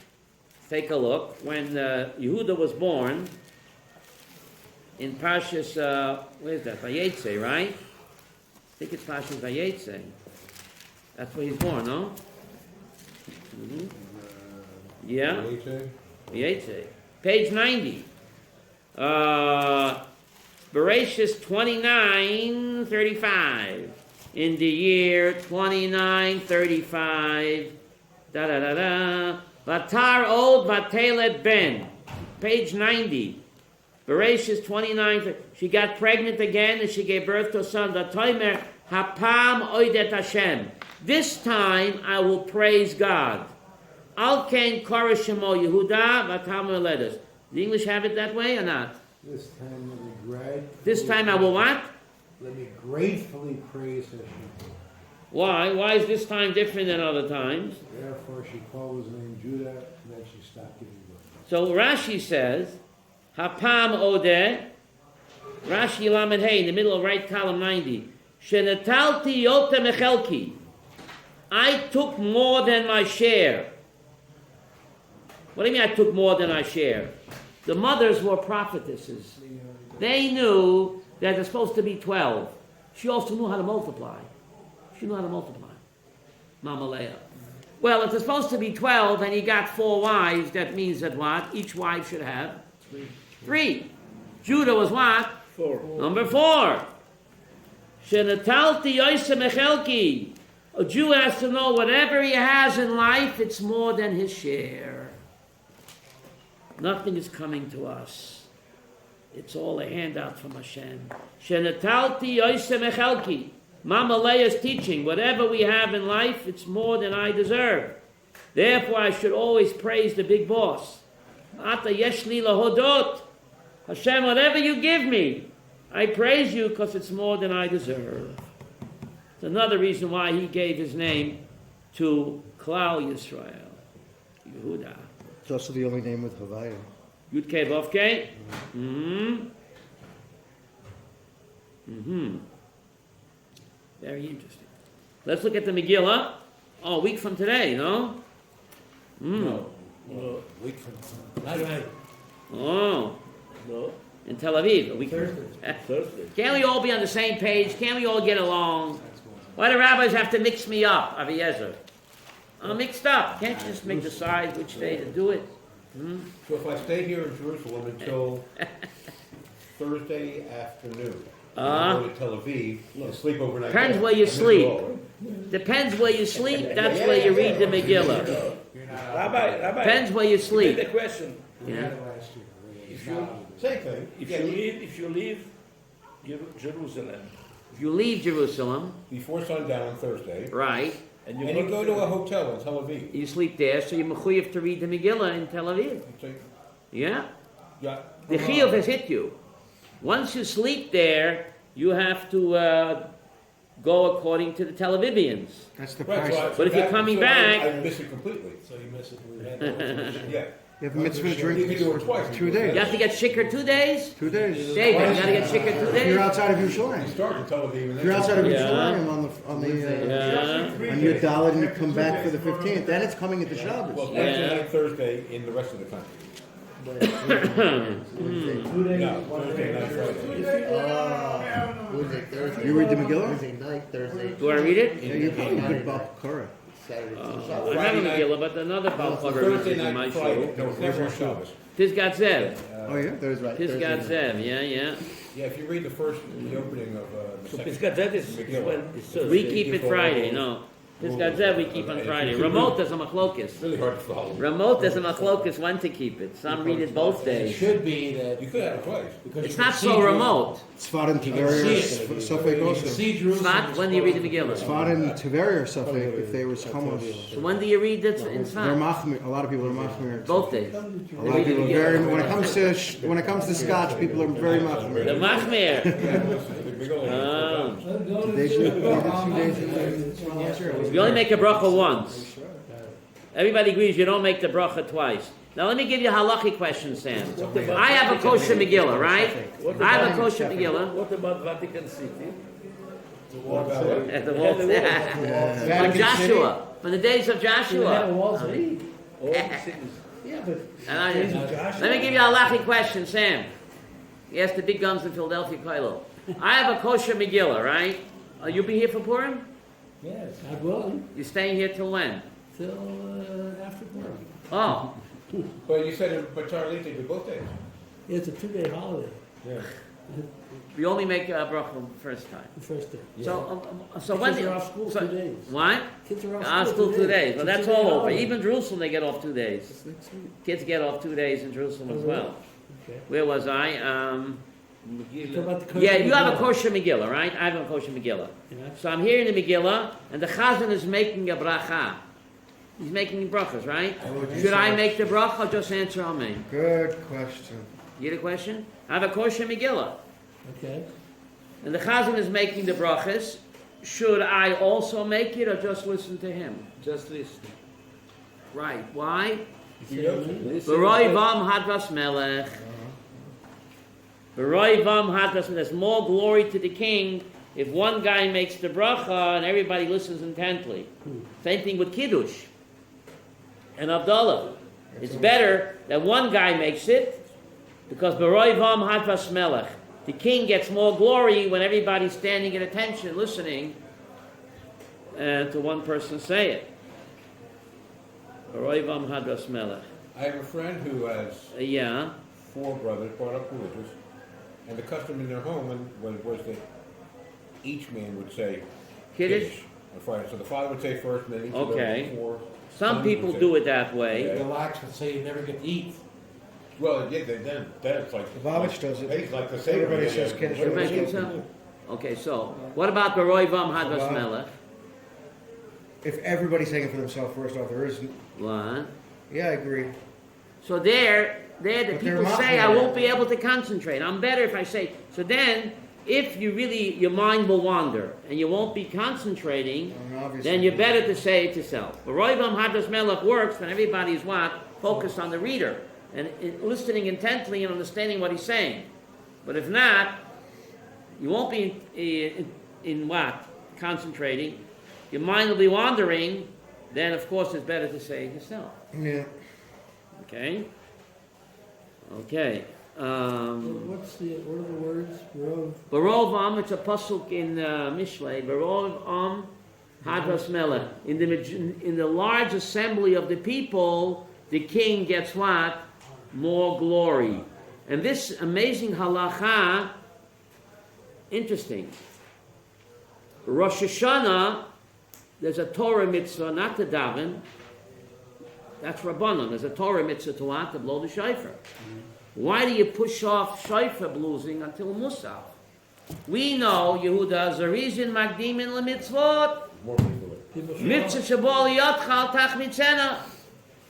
Speaker 1: Take a look. When Yehuda was born, in Parshas, where is that? Vayetze, right? I think it's Parshas Vayetze. That's where he's born, no? Mm-hmm. Yeah. Vayetze. Page 90. Bereshis 29:35. In the year 29:35. Da-da-da-da. Vatar od vatelet ben. Page 90. Bereshis 29. She got pregnant again and she gave birth to a son. Vatomer hapam oidet Hashem. This time I will praise God. Al ken kara shemo Yehuda vatam ledas. The English have it that way or not?
Speaker 11: This time let me gratefully.
Speaker 1: This time I will what?
Speaker 11: Let me gratefully praise Hashem.
Speaker 1: Why? Why is this time different than other times?
Speaker 11: Therefore she called his name Judah, and then she stopped giving birth.
Speaker 1: So Rashi says, Hapam odeh, Rashi Lamed Hey, in the middle of right column 90, Shenatalti yotem echelki. I took more than my share. What do you mean I took more than I share? The mothers were prophetesses. They knew that there's supposed to be 12. She also knew how to multiply. She knew how to multiply. Mama Leah. Well, if there's supposed to be 12 and he got 4 wives, that means that what? Each wife should have 3. Judah was what?
Speaker 10: 4.
Speaker 1: Number 4. Shenatalti yoisem echelki. A Jew has to know whatever he has in life, it's more than his share. Nothing is coming to us. It's all a handout from Hashem. Shenatalti yoisem echelki. Mama Leah's teaching, whatever we have in life, it's more than I deserve. Therefore, I should always praise the big boss. Ata yeshli lahodot. Hashem, whatever you give me, I praise you because it's more than I deserve. It's another reason why he gave his name to Klal Yisrael, Yehuda.
Speaker 6: It's also the only name with Havaya.
Speaker 1: Yud Kei Vav Kei. Very interesting. Let's look at the Megillah. Oh, a week from today, no?
Speaker 8: No. Week from today.
Speaker 1: Oh.
Speaker 10: No.
Speaker 1: In Tel Aviv, a week
Speaker 10: Thursday.
Speaker 1: Can't we all be on the same page? Can't we all get along? Why do rabbis have to mix me up, Aviezer? I'm mixed up. Can't you just decide which day to do it?
Speaker 8: So if I stay here in Jerusalem until Thursday afternoon, go to Tel Aviv and sleep overnight.
Speaker 1: Depends where you sleep. Depends where you sleep. That's where you read the Megillah.
Speaker 10: Rabbi.
Speaker 1: Depends where you sleep.
Speaker 10: The question.
Speaker 1: Yeah.
Speaker 8: Same thing.
Speaker 10: If you leave Jerusalem.
Speaker 1: If you leave Jerusalem,
Speaker 8: before sundown on Thursday,
Speaker 1: right,
Speaker 8: and you go to a hotel in Tel Aviv,
Speaker 1: you sleep there, so you're mechuyev to read the Megillah in Tel Aviv. Yeah. The chiyuv has hit you. Once you sleep there, you have to go according to the Tel Avivians.
Speaker 6: That's the price.
Speaker 1: But if you're coming back,
Speaker 8: I miss it completely.
Speaker 11: So you miss it.
Speaker 8: Yeah.
Speaker 6: You have a mitzvah drink for 2 days.
Speaker 1: You have to get shikr 2 days?
Speaker 6: 2 days.
Speaker 1: David, you got to get shikr 2 days?
Speaker 6: If you're outside of Yerushalayim. If you're outside of Yerushalayim on your Dalit and you come back for the 15th, then it's coming at the Shabbos.
Speaker 8: Well, Wednesday night, Thursday in the rest of the country. No, Thursday night, Friday.
Speaker 4: You read the Megillah?
Speaker 12: Thursday night, Thursday.
Speaker 1: Do I read it?
Speaker 4: Yeah, you're probably a good Bal Korah.
Speaker 1: I have a Megillah, but another Bal Korah
Speaker 8: Thursday
Speaker 1: is in my
Speaker 8: night,
Speaker 1: show.
Speaker 8: Friday. No, it's never on Shabbos.
Speaker 1: Tizgat Zev.
Speaker 4: Oh yeah, there's right.
Speaker 1: Tizgat Zev, yeah.
Speaker 8: Yeah, if you read the opening of the
Speaker 10: So
Speaker 8: second
Speaker 10: Pisgat, that is
Speaker 8: Megillah.
Speaker 10: when it's Thursday.
Speaker 1: We keep it
Speaker 10: before
Speaker 1: Friday,
Speaker 10: all.
Speaker 1: no. Pisgadzeh we keep on Friday. Remote is a machlokis.
Speaker 8: It's really hard to follow.
Speaker 1: Remote is a machlokis when to keep it. Some read it both
Speaker 11: It
Speaker 1: days.
Speaker 11: should be that.
Speaker 8: You could have it twice.
Speaker 11: because
Speaker 1: It's
Speaker 11: you
Speaker 1: not
Speaker 11: can
Speaker 1: so
Speaker 11: see
Speaker 1: remote.
Speaker 6: Sfat and
Speaker 11: You can see
Speaker 6: Tiberia,
Speaker 11: it.
Speaker 6: Safek
Speaker 11: You can
Speaker 6: also.
Speaker 11: see Jerusalem.
Speaker 1: Tzfat, when do you read the Megillah?
Speaker 6: Sfat and Tiberia are Safek if they were Chamos.
Speaker 1: So when do you read it in
Speaker 6: They're
Speaker 1: Tzfat?
Speaker 6: machmir. A lot of people are machmir.
Speaker 1: Both days.
Speaker 6: A lot of people are very. When it comes to Scotch, people are very
Speaker 1: The
Speaker 6: machmir.
Speaker 1: Machmir.
Speaker 6: They should do 2 days in answer.
Speaker 1: You only make a bracha once. Everybody agrees you don't make the bracha twice. Now let me give you a halachi question, Sam. I have a kosher Megillah, right? I have a kosher Megillah.
Speaker 10: What about Vatican City?
Speaker 1: At the walls. From Joshua. From the days of Joshua.
Speaker 10: All the cities.
Speaker 1: Let me give you a halachi question, Sam. He asked the big guns in Philadelphia, Kylo. I have a kosher Megillah, right? You'll be here for Purim?
Speaker 3: Yes, God willing,
Speaker 1: You're staying here till when?
Speaker 3: till after Purim.
Speaker 1: Oh,
Speaker 8: But you said in Batar they do both days.
Speaker 3: It's a 2-day holiday,
Speaker 8: Yeah.
Speaker 1: we only make a bracha the first time.
Speaker 3: the first day.
Speaker 1: So when
Speaker 3: Kids are off school 2 days.
Speaker 1: What?
Speaker 3: Kids are
Speaker 1: Off school 2 days. Well,
Speaker 3: It's a
Speaker 1: that's
Speaker 3: 2-day
Speaker 1: all over.
Speaker 3: holiday.
Speaker 1: Even Jerusalem, they get off 2 days. Kids get off 2 days in Jerusalem as well.
Speaker 3: Okay.
Speaker 1: Where was I?
Speaker 3: Talk about the kosher
Speaker 1: Yeah, you have a
Speaker 3: Megillah.
Speaker 1: kosher Megillah, right? I have a kosher Megillah.
Speaker 3: Yeah.
Speaker 1: So I'm here in the Megillah, and the Chazan is making a bracha. He's making brachas, right? Should I make the bracha or just answer Amen?
Speaker 6: Good question.
Speaker 1: You get a question? I have a kosher Megillah,
Speaker 3: Okay.
Speaker 1: and the Chazan is making the brachas. Should I also make it or just listen to him?
Speaker 10: Just listen.
Speaker 1: Right. Why?
Speaker 10: Listen.
Speaker 1: V'roi vam hadras melech. V'roi vam hadras melech. There's more glory to the king if one guy makes the bracha and everybody listens intently. Same thing with Kiddush and Abdullah. It's better that one guy makes it because v'roi vam hadras melech. The king gets more glory when everybody's standing at attention, listening to one person say it. V'roi vam hadras melech.
Speaker 8: I have a friend who has
Speaker 1: Yeah.
Speaker 8: 4 brothers brought up religious, and the custom in their home was that each man would say
Speaker 1: Kiddush?
Speaker 8: on Friday. So the father would say first, and then each
Speaker 1: Okay.
Speaker 8: of those 4.
Speaker 1: Some people do it that way.
Speaker 11: Relax and say you never get to eat.
Speaker 8: Well, yeah, then it's like
Speaker 6: The Babich does it.
Speaker 8: It's like the same.
Speaker 6: Everybody says Kiddush.
Speaker 1: Everybody thinks so? Okay, so what about the Roy Vam Hadras
Speaker 6: Wow.
Speaker 1: Melech?
Speaker 6: If everybody's saying it for themselves first off, there isn't.
Speaker 1: What?
Speaker 6: Yeah, I agree.
Speaker 1: So there the
Speaker 6: But
Speaker 1: people
Speaker 6: they're
Speaker 1: say,
Speaker 6: not
Speaker 1: I
Speaker 6: there.
Speaker 1: won't be able to concentrate. I'm better if I say. So then, if you really, your mind will wander and you won't be concentrating,
Speaker 6: Obviously.
Speaker 1: then you're better to say it yourself. But Roy Vam Hadras Melech works when everybody's what? Focused on the reader and listening intently and understanding what he's saying. But if not, you won't be in what? Concentrating. Your mind will be wandering. Then, of course, it's better to say it yourself.
Speaker 6: Yeah.
Speaker 1: Okay? Okay.
Speaker 3: What are the words? Rov.
Speaker 1: Barov Am, it's a pasuk in Mishlei. Barov Am Hadras Melech. In the large assembly of the people, the king gets what? More glory. And this amazing halacha, interesting. Rosh Hashanah, there's a Torah mitzvah, not to daven. That's Rabbanon. There's a Torah mitzvah to what? To blow the shofar. Why do you push off shofar blowing until Musaf? We know, Yehuda, Zarizin Magdimin LeMitzvot.
Speaker 8: More people.
Speaker 1: Mitzvah Shabol Yotcha Al Tach Mitzena.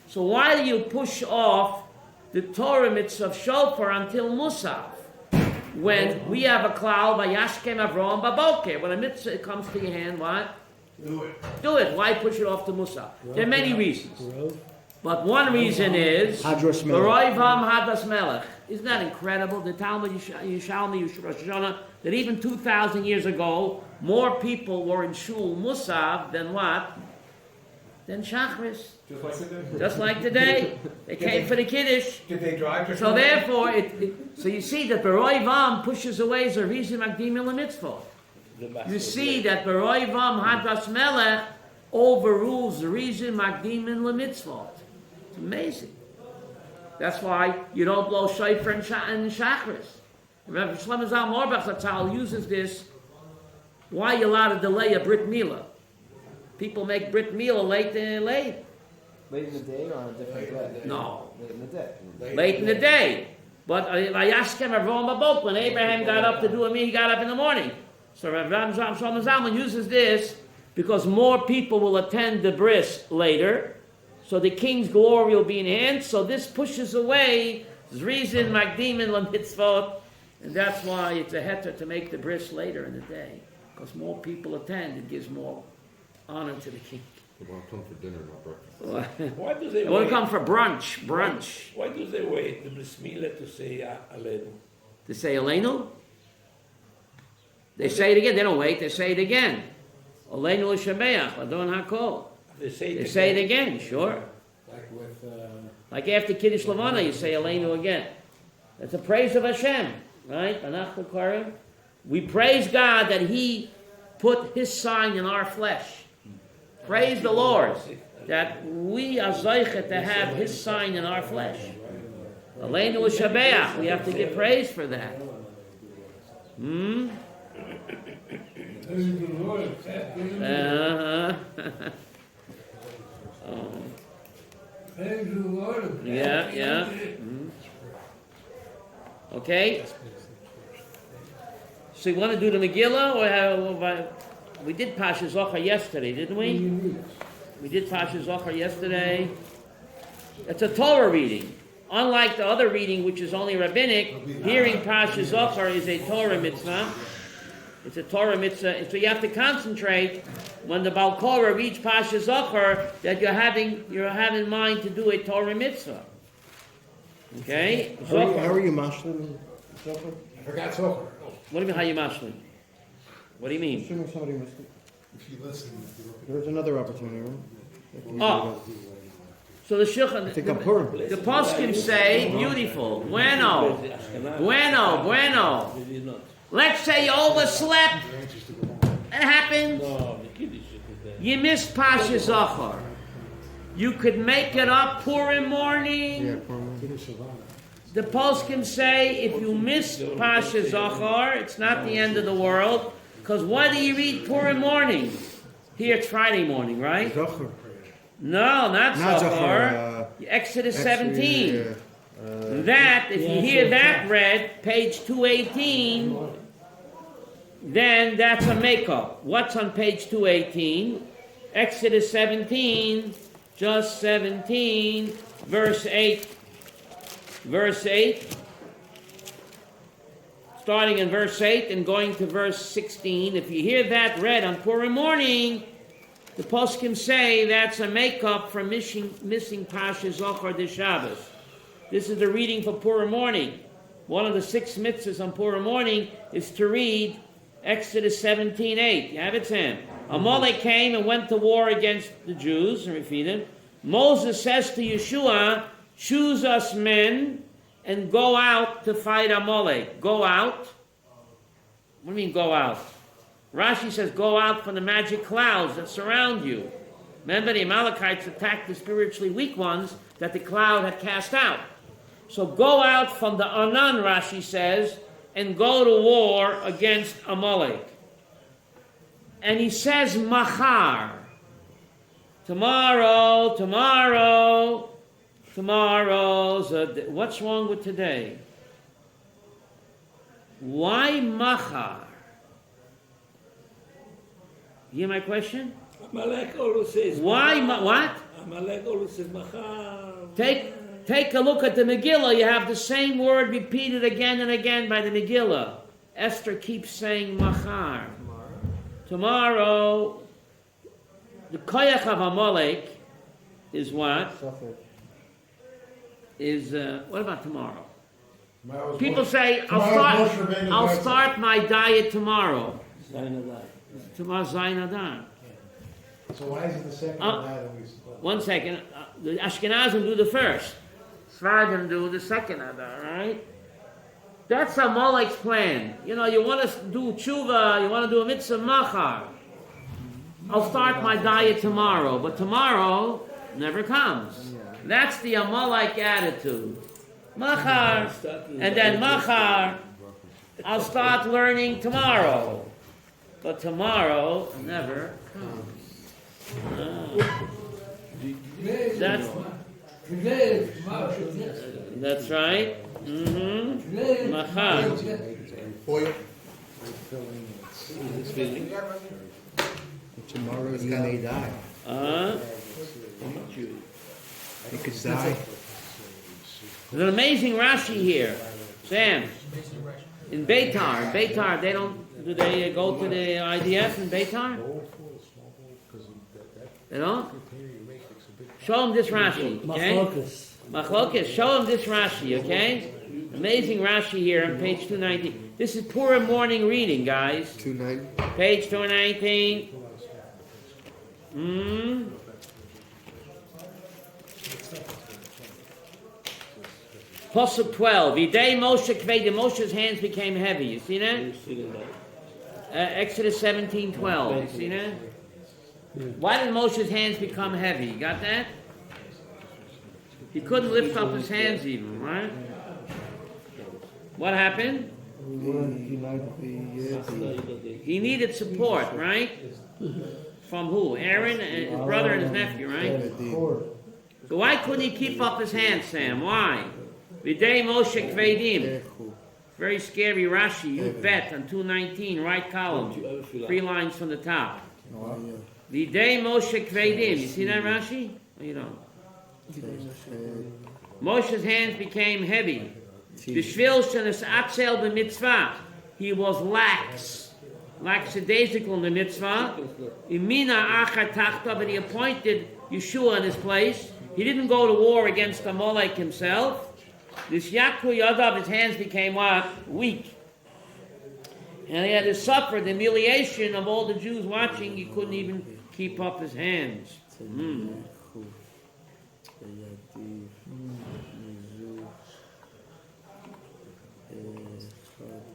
Speaker 1: So why do you push off the Torah mitzvah of shofar until Musaf? When we have a cloud by Yashkem Avram Baboker. When a mitzvah comes to your hand, what?
Speaker 12: Do it.
Speaker 1: Do it. Why push it off to Musaf? There are many reasons. But one reason is
Speaker 6: Hadras Melech.
Speaker 1: V'roi Vam Hadras Melech. Isn't that incredible? The Talmud Yishalmi Rosh Hashanah, that even 2,000 years ago, more people were in Shul Musaf than what? Than Shachris.
Speaker 8: Just like today.
Speaker 1: Just like today. They came for the Kiddush.
Speaker 8: Did they drive to
Speaker 1: So therefore, so you see that V'roi Vam pushes away Zarizim Akdim Mitzvot. You see that V'roi Vam Hadras Melech overrules Zarizim Akdim Mitzvot. It's amazing. That's why you don't blow shofar and shachris. Rabbi Shlomo Zal Morbach Zatzal uses this. Why are you allowed to delay a Brit Milah? People make Brit Milah late.
Speaker 2: Late in the day or on a different day?
Speaker 1: No.
Speaker 2: Late in the day.
Speaker 1: Late in the day. But Vayashkem Avraham Abok, when Abraham got up to do a meal, he got up in the morning. So Rav Shlomo Zalman uses this because more people will attend the bris later, so the king's glory will be enhanced. So this pushes away Zrizin, Magdim, and Lamitzvot, and that's why it's a heter to make the bris later in the day, because more people attend. It gives more honor to the king.
Speaker 5: They want to come for dinner, not breakfast.
Speaker 10: Why do they
Speaker 1: They want
Speaker 10: wait?
Speaker 1: to come for brunch.
Speaker 10: Why do they wait the bris milah to say Aleinu?
Speaker 1: To say Aleinu? They say it again. They don't wait. They say it again. Aleinu l'shabeach, Adon HaKol.
Speaker 10: They say
Speaker 1: They say it again, sure.
Speaker 11: Like with,
Speaker 1: Like after Kiddush Levana, you say Aleinu again. That's a praise of Hashem, right? Anachnu Karim. We praise God that He put His sign in our flesh. Praise the Lord that we are zeichet to have His sign in our flesh. Aleinu l'shabeach. We have to give praise for that. Yeah. Okay. So you want to do the Megillah, or we did Pasha Zohar yesterday, didn't we? We did Pasha Zohar yesterday. It's a Torah reading. Unlike the other reading, which is only rabbinic, hearing Pasha Zohar is a Torah mitzvah. It's a Torah mitzvah, so you have to concentrate when the Baal Korah reads Pasha Zohar that you have in mind to do a Torah mitzvah. Okay?
Speaker 6: How are you mashlim?
Speaker 11: I forgot Zohar.
Speaker 1: What do you mean, how you mashlim? What do you mean?
Speaker 6: Assuming somebody missed it.
Speaker 12: If you listen,
Speaker 6: There's another opportunity, right?
Speaker 1: Oh. So the shulchan,
Speaker 6: think I'm Purim.
Speaker 1: the poskim say, beautiful, bueno. Let's say you overslept. That happens. You missed Pasha Zohar. You could make it up Purim morning.
Speaker 6: Yeah, Purim.
Speaker 1: The poskim say if you miss Pasha Zohar, it's not the end of the world. Because why do you read Purim morning? Here it's Friday morning, right?
Speaker 6: Zohar.
Speaker 1: No, not Zohar. Exodus 17. That, if you hear that read, page 218, then that's a makeup. What's on page 218? Exodus 17, just 17, verse 8. Verse 8. Starting in verse 8 and going to verse 16. If you hear that read on Purim morning, the poskim say that's a makeup for missing Pasha Zohar de Shabbos. This is the reading for Purim morning. One of the 6 mitzvahs on Purim morning is to read Exodus 17:8. You have it, Sam. Amalek came and went to war against the Jews and defeated them. Moses says to Yeshua, choose us men and go out to fight Amalek. Go out? What do you mean go out? Rashi says go out from the magic clouds that surround you. Remember, the Amalekites attacked the spiritually weak ones that the cloud had cast out. So go out from the Anan, Rashi says, and go to war against Amalek. And he says machar. Tomorrow's what's wrong with today? Why machar? You hear my question?
Speaker 10: Amalek always says
Speaker 1: why what?
Speaker 10: Amalek always says machar.
Speaker 1: Take a look at the Megillah. You have the same word repeated again and again by the Megillah. Esther keeps saying machar. Tomorrow. The koyach of Amalek is what? Is what about tomorrow? People say I'll start my diet tomorrow. Tomorrow's Zayin Adar.
Speaker 11: So why is it the second Adar?
Speaker 1: One second. The Ashkenazim do the first. Sfardim do the second Adar, right? That's Amalek's plan. You want to do tshuva, you want to do a mitzvah machar. I'll start my diet tomorrow, but tomorrow never comes. That's the Amalek attitude. Machar, and then machar, I'll start learning tomorrow. But tomorrow never comes. That's right. Machar.
Speaker 4: Oil.
Speaker 6: Tomorrow's gonna die. He could die.
Speaker 1: There's an amazing Rashi here, Sam. In Beitar, they don't. Do they go to the IDF in Beitar? They don't. Show them this Rashi, okay? Machlokas. Show them this Rashi, okay? Amazing Rashi here on page 219. This is Purim morning reading, guys.
Speaker 4: 290.
Speaker 1: Page 219. Pasuk 12. Yidei Moshe Kveda. Moshe's hands became heavy. You see that? Exodus 17:12. You see that? Why did Moshe's hands become heavy? You got that? He couldn't lift up his hands even, right? What happened? He needed support, right? From who? Aaron, and his brother and his nephew, right? So why couldn't he keep up his hands, Sam? Why? V'dei Moshe Kvedim. Very scary Rashi. You bet on 219, right column. 3 lines from the top. V'dei Moshe Kvedim. You see that Rashi? Or you don't? Moshe's hands became heavy. B'shvil shenas atzel b'mitzvah. He was lackadaisical in the mitzvah. Imina achat tachta, but he appointed Yeshua in his place. He didn't go to war against Amalek himself. This Yaku Yadav, his hands became what? Weak. And he had to suffer the humiliation of all the Jews watching. He couldn't even keep up his hands.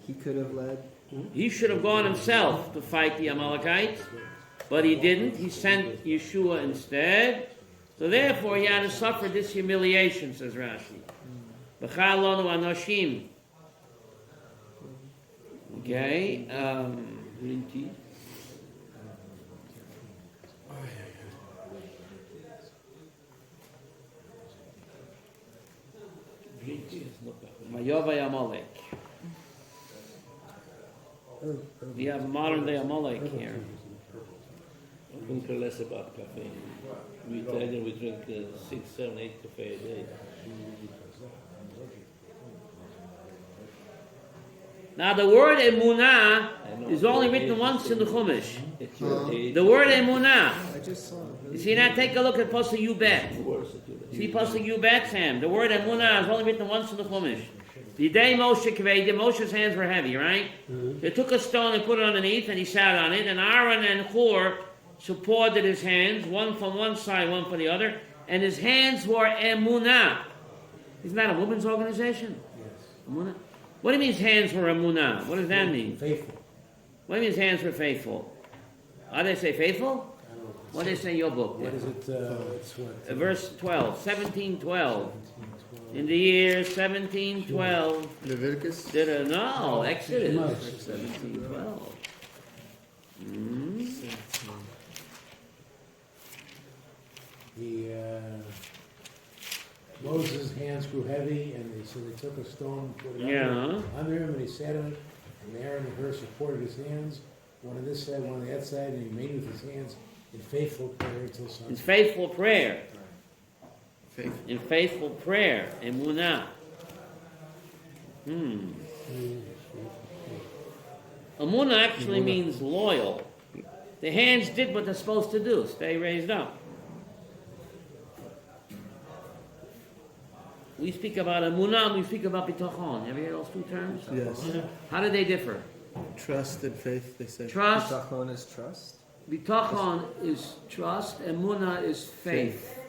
Speaker 2: He could have led.
Speaker 1: He should have gone himself to fight the Amalekites, but he didn't. He sent Yeshua instead. So therefore he had to suffer this humiliation, says Rashi. B'chalonu anoshim. Okay. Green tea. Mayovay Amalek. We have modern day Amalek here.
Speaker 10: I couldn't care less about caffeine. We Italian, we drink 6, 7, 8 cafe a day.
Speaker 1: Now the word emunah is only written once in the Chumash. The word emunah. You see that? Take a look at Pasuk Yubet. See Pasuk Yubet, Sam. The word emunah is only written once in the Chumash. The day Moshe Kvedim, Moshe's hands were heavy, right? They took a stone and put it underneath, and he sat on it. And Aaron and Hur supported his hands, one from one side, one from the other. And his hands were emunah. Isn't that a women's organization? Yes. Emunah? What do you mean his hands were emunah? What does that mean?
Speaker 3: Faithful.
Speaker 1: What do you mean his hands were faithful? How do they say faithful? What do they say in your book?
Speaker 3: What is it? It's what?
Speaker 1: Verse 12, 1712. In the year 1712.
Speaker 4: Leviticus?
Speaker 1: No, Exodus. 1712.
Speaker 3: Moses' hands grew heavy, and so they took a stone, put it under him, and he sat on it. And Aaron and Hur supported his hands, one on this side, one on that side, and he made with his hands in faithful prayer until sunset.
Speaker 1: In faithful prayer. In faithful prayer. Emunah. Emunah actually means loyal. The hands did what they're supposed to do, stay raised up. We speak about emunah and we speak about bitachon. Have you heard those two terms?
Speaker 4: Yes.
Speaker 1: How do they differ?
Speaker 4: Trust and faith, they say.
Speaker 1: Trust.
Speaker 2: Bitachon is trust.
Speaker 1: Bitachon is trust. Emunah is faith.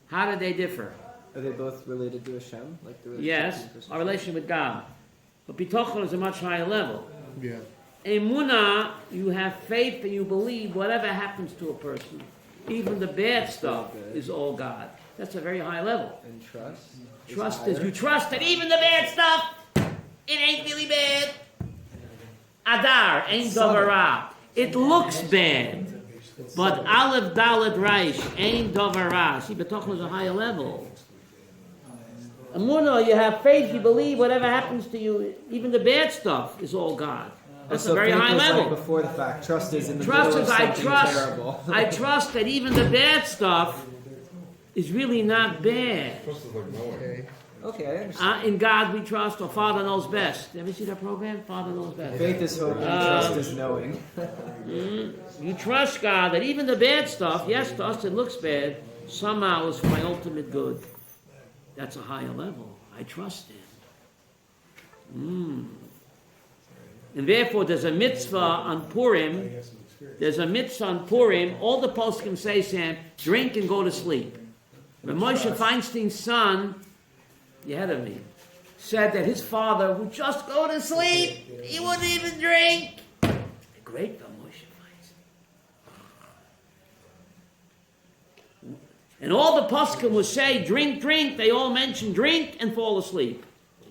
Speaker 1: How do they differ?
Speaker 2: Are they both related to Hashem? Like the
Speaker 1: Yes, our relation with God. But bitachon is a much higher level.
Speaker 4: Yeah.
Speaker 1: Emunah, you have faith and you believe whatever happens to a person, even the bad stuff, is all God. That's a very high level.
Speaker 2: And trust?
Speaker 1: Trust is you trust that even the bad stuff, it ain't really bad. Adar, ain't davara. It looks bad. But Aleph Dalet Reish ain't Dover Ra. See, B'tochen is a higher level. Amunah, you have faith, you believe, whatever happens to you, even the bad stuff is all God. That's
Speaker 2: So
Speaker 1: a very
Speaker 2: faith
Speaker 1: high
Speaker 2: is
Speaker 1: level.
Speaker 2: Like before the fact, trust is in the
Speaker 1: Trust
Speaker 2: middle
Speaker 1: is
Speaker 2: of
Speaker 1: I
Speaker 2: something
Speaker 1: trust.
Speaker 2: terrible.
Speaker 1: I trust that even the bad stuff is really not bad.
Speaker 5: Trust is like knowing.
Speaker 2: Okay, I understand.
Speaker 1: In God we trust, or Father knows best. Ever see that program? Father knows best.
Speaker 2: Faith is hoping, trust is knowing.
Speaker 1: You trust God that even the bad stuff, yes, to us it looks bad, somehow is for my ultimate good. That's a higher level. I trust Him. And therefore, there's a mitzvah on Purim. There's a mitzvah on Purim. All the poskim say, Sam, drink and go to sleep. When Moshe Feinstein's son, you ahead of me, said that his father would just go to sleep. He wouldn't even drink. Great for Moshe Feinstein. And all the poskim would say, drink, drink. They all mention drink and fall asleep.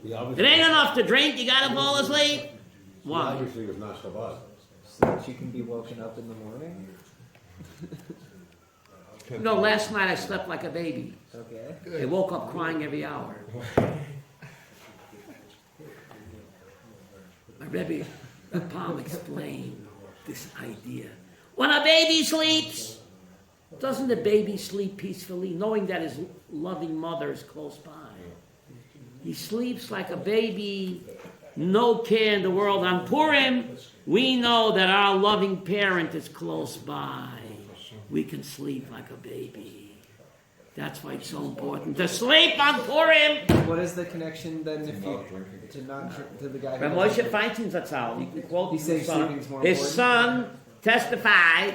Speaker 1: It ain't enough to drink. You got to fall asleep. Why?
Speaker 8: Obviously, it was not Shabbat.
Speaker 2: So that you can be woken up in the morning?
Speaker 1: No, last night I slept like a baby.
Speaker 2: Okay.
Speaker 1: I woke up crying every hour. My Rebbe, Palm explained this idea. When a baby sleeps, doesn't the baby sleep peacefully, knowing that his loving mother is close by? He sleeps like a baby, no care in the world. On Purim, we know that our loving parent is close by. We can sleep like a baby. That's why it's so important to sleep on Purim.
Speaker 2: What is the connection then if you to not drink to the guy who
Speaker 1: Rabbi Moshe Feinstein's Zatzal, you can quote
Speaker 2: He's saying sleeping's more
Speaker 1: his
Speaker 2: important?
Speaker 1: son testified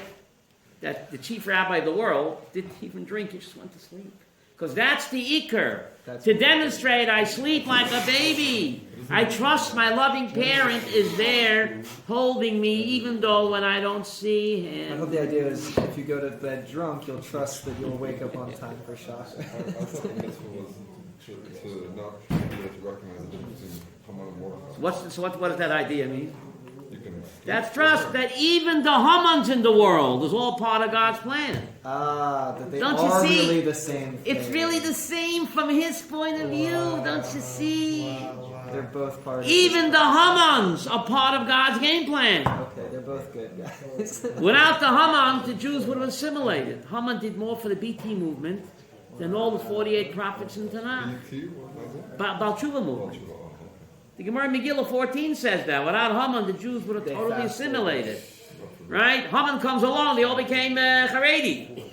Speaker 1: that the chief rabbi of the world didn't even drink, he just went to sleep. Because that's the ikr. To demonstrate I sleep like a baby. I trust my loving parent is there holding me even though when I don't see
Speaker 2: I
Speaker 1: him.
Speaker 2: hope the idea is if you go to bed drunk, you'll trust that you'll wake up on time for Shach.
Speaker 5: I thought the mitzvah was to not be able to recognize the difference in Haman and Mordechai.
Speaker 1: What does that idea mean?
Speaker 5: You can
Speaker 1: That's trust that even the Hamans in the world is all part of God's plan.
Speaker 2: That they
Speaker 1: Don't you
Speaker 2: are
Speaker 1: see?
Speaker 2: really the same thing.
Speaker 1: It's really the same from his point of view, don't you see?
Speaker 2: They're both part of
Speaker 1: Even the Hamans are part of God's game plan.
Speaker 2: Okay, they're both good guys.
Speaker 1: Without the Hamans, the Jews would have assimilated. Haman did more for the BT movement than all the 48 prophets in Tanakh. Baal Tshuva movement. The Gemara in Megillah 14 says that. Without Haman, the Jews would have totally assimilated. Right? Haman comes along, they all became Haredi.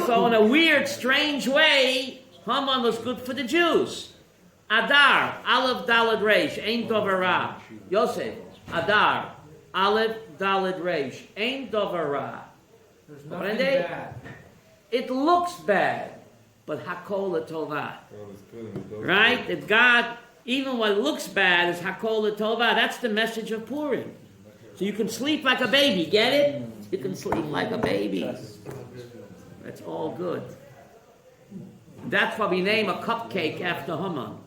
Speaker 1: So in a weird, strange way, Haman was good for the Jews. Adar, Aleph Daled Reish, Ein Dover Ra. Yosef, Adar, Aleph Daled Reish, Ein Dover Ra.
Speaker 9: There's nothing bad.
Speaker 1: It looks bad, but Hakol Tovah.
Speaker 5: good.
Speaker 1: Right? That God, even what looks bad is Hakol Tovah. That's the message of Purim. So you can sleep like a baby, get it? You can sleep like a baby. That's all good. That's why we name a cupcake after Haman.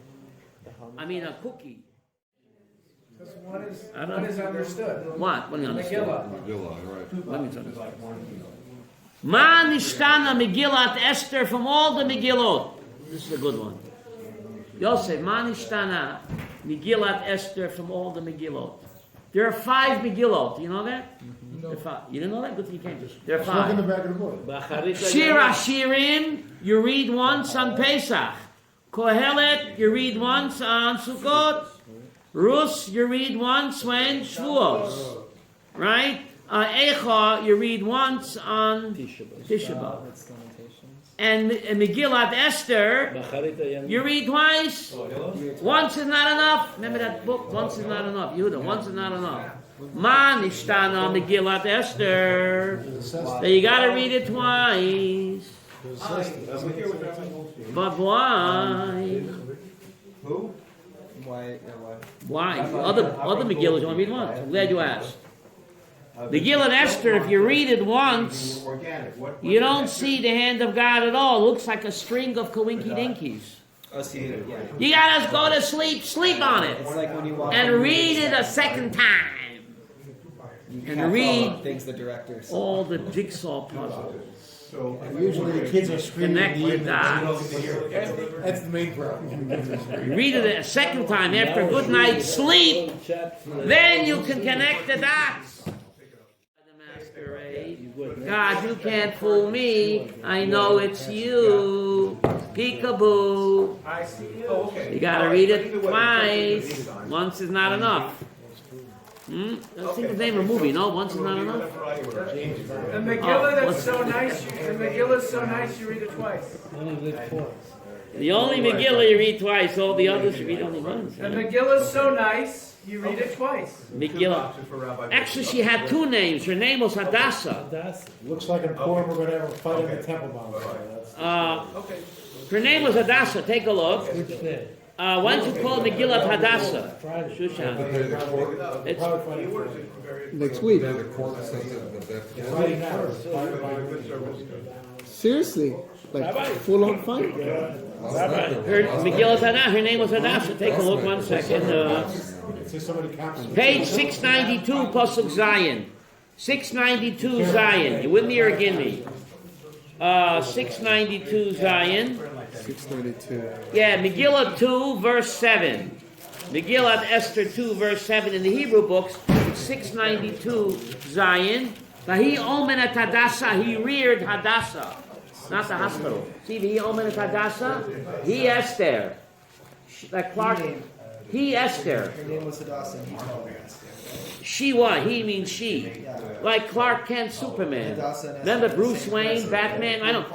Speaker 1: I mean a cookie.
Speaker 9: What is understood?
Speaker 1: What? What do you understand?
Speaker 5: Megillah, right.
Speaker 1: Let me tell you. Ma nishtana Megillat Esther from all the Megillot. This is a good one. Yosef, Ma nishtana Megillat Esther from all the Megillot. There are 5 Megillot. You know that? You didn't know that? Good thing you came. There are 5.
Speaker 12: in the back of the book.
Speaker 1: Shir Hashirim, you read once on Pesach. Kohelet, you read once on Sukkot. Rus, you read once when Shavuos. Right? Echa, you read once on Tisha B'Av. And Megillat Esther, you read twice. Once is not enough. Remember that book? Once is not enough. Yehuda, once is not enough. Ma nishtana Megillat Esther. So you got to read it twice. But why?
Speaker 2: Who? Why?
Speaker 1: Why? Other Megillas, you want to read once? I'm glad you asked. Megillat Esther, if you read it once, you don't see the hand of God at all. It looks like a string of coinky dinkies. You gotta go to sleep on it.
Speaker 2: It's like when you walk
Speaker 1: and read it a second time. and
Speaker 2: Can't
Speaker 1: read
Speaker 2: follow things the director said.
Speaker 1: all the jigsaw puzzles.
Speaker 11: And usually the kids are screaming.
Speaker 1: Connect the dots.
Speaker 11: That's the main problem.
Speaker 1: Read it a second time after a good night's sleep. Then you can connect the dots. The masquerade. God, you can't fool me. I know it's you. Peekaboo.
Speaker 7: I see you. Oh, okay.
Speaker 1: You gotta read it twice. Once is not enough. I think the name of a movie, no? Once is not enough?
Speaker 9: The Megillah that's so nice, the Megillah's so nice you read it twice.
Speaker 1: The only Megillah you read twice, all the others you read only once.
Speaker 9: The Megillah's so nice, you read it twice.
Speaker 1: Megillah. Actually, she had two names. Her name was Hadassah.
Speaker 11: Looks like in Purim we're going to have a fight in the temple mount.
Speaker 1: Her name was Hadassah. Take a look. Why don't you call it Megillah Hadassah? Shushan.
Speaker 6: Next week. Seriously? Like full on fight?
Speaker 1: Her Megillah Hadassah. Her name was Hadassah. Take a look 1 second. Page 692, Pasuk Zion. 692 Zion. You with me or against me? 692 Zion.
Speaker 6: 692.
Speaker 1: Yeah, Megillah 2, verse 7. Megillah Esther 2, verse 7. In the Hebrew books, 692 Zion. He omen at Hadassah. He reared Hadassah. Not the hospital. See, he omen at Hadassah. He Esther. Like Clark. He Esther.
Speaker 2: Her name was Hadassah and he called her Esther.
Speaker 1: She what? He means she. Like Clark Kent, Superman. Remember Bruce Wayne, Batman? I don't.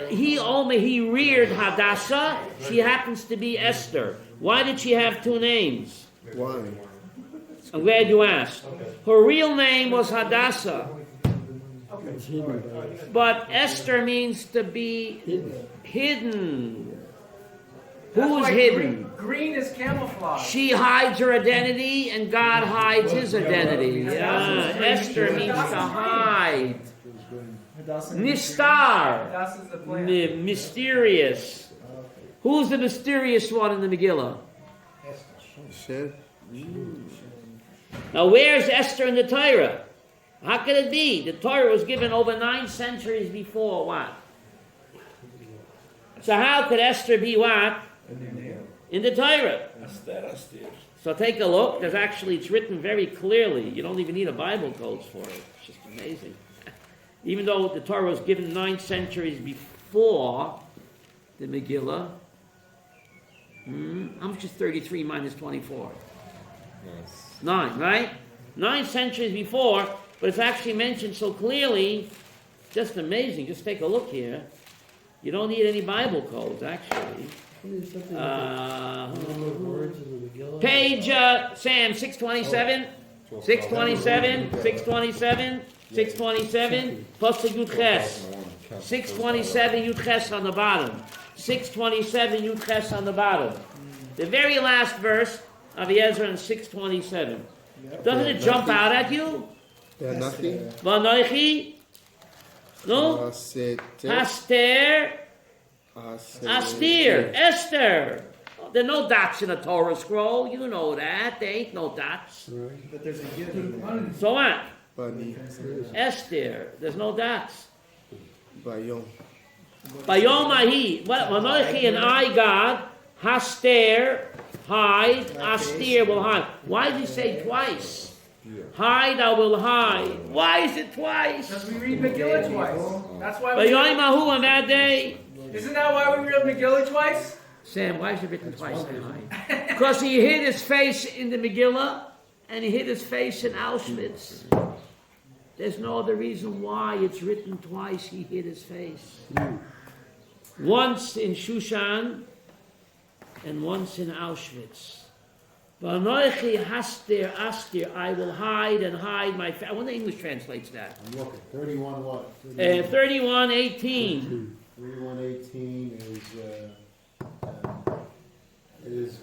Speaker 1: He reared Hadassah. She happens to be Esther. Why did she have two names?
Speaker 6: Why?
Speaker 1: I'm glad you asked. Her real name was Hadassah. But Esther means to be hidden. Who's hidden?
Speaker 9: Green is camouflage.
Speaker 1: She hides her identity and God hides his identity. Esther means to hide. Nistar. Mysterious. Who's the mysterious one in the Megillah?
Speaker 6: Esther.
Speaker 1: Now where's Esther in the Torah? How could it be? The Torah was given over 9 centuries before what? So how could Esther be what? In the Torah. So take a look. It's written very clearly. You don't even need a Bible codes for it. It's just amazing. Even though the Torah was given 9 centuries before the Megillah. How much is 33 minus 24? 9, right? 9 centuries before, but it's actually mentioned so clearly. Just amazing. Just take a look here. You don't need any Bible codes, actually. Page, Sam, 627. 627. 627. 627. Pasuk Yud Ches. 627 Yud Ches on the bottom. 627 Yud Ches on the bottom. The very last verse of Ezra in 627. Doesn't it jump out at you? Vanoichi. No? Aster. Astir. Esther. There are no dots in a Torah scroll. You know that. There ain't no dots.
Speaker 2: But there's a yud.
Speaker 1: So what? Esther. There's no dots. Bayom ahi. Vanoichi and I, God. Haster. Hide. Astir will hide. Why did he say twice? Hide, I will hide. Why is it twice?
Speaker 9: Because we read Megillah twice. That's why we
Speaker 1: Bayom ahu on that day.
Speaker 9: Isn't that why we read Megillah twice?
Speaker 1: Sam, why is it written twice? Because he hid his face in the Megillah and he hid his face in Auschwitz. There's no other reason why it's written twice. He hid his face. Once in Shushan and once in Auschwitz. V'anoichi hastir astir, I will hide and hide my face. I wonder English translates that.
Speaker 11: I'm looking. 31 what?
Speaker 1: 31:18.
Speaker 11: 31:18 is,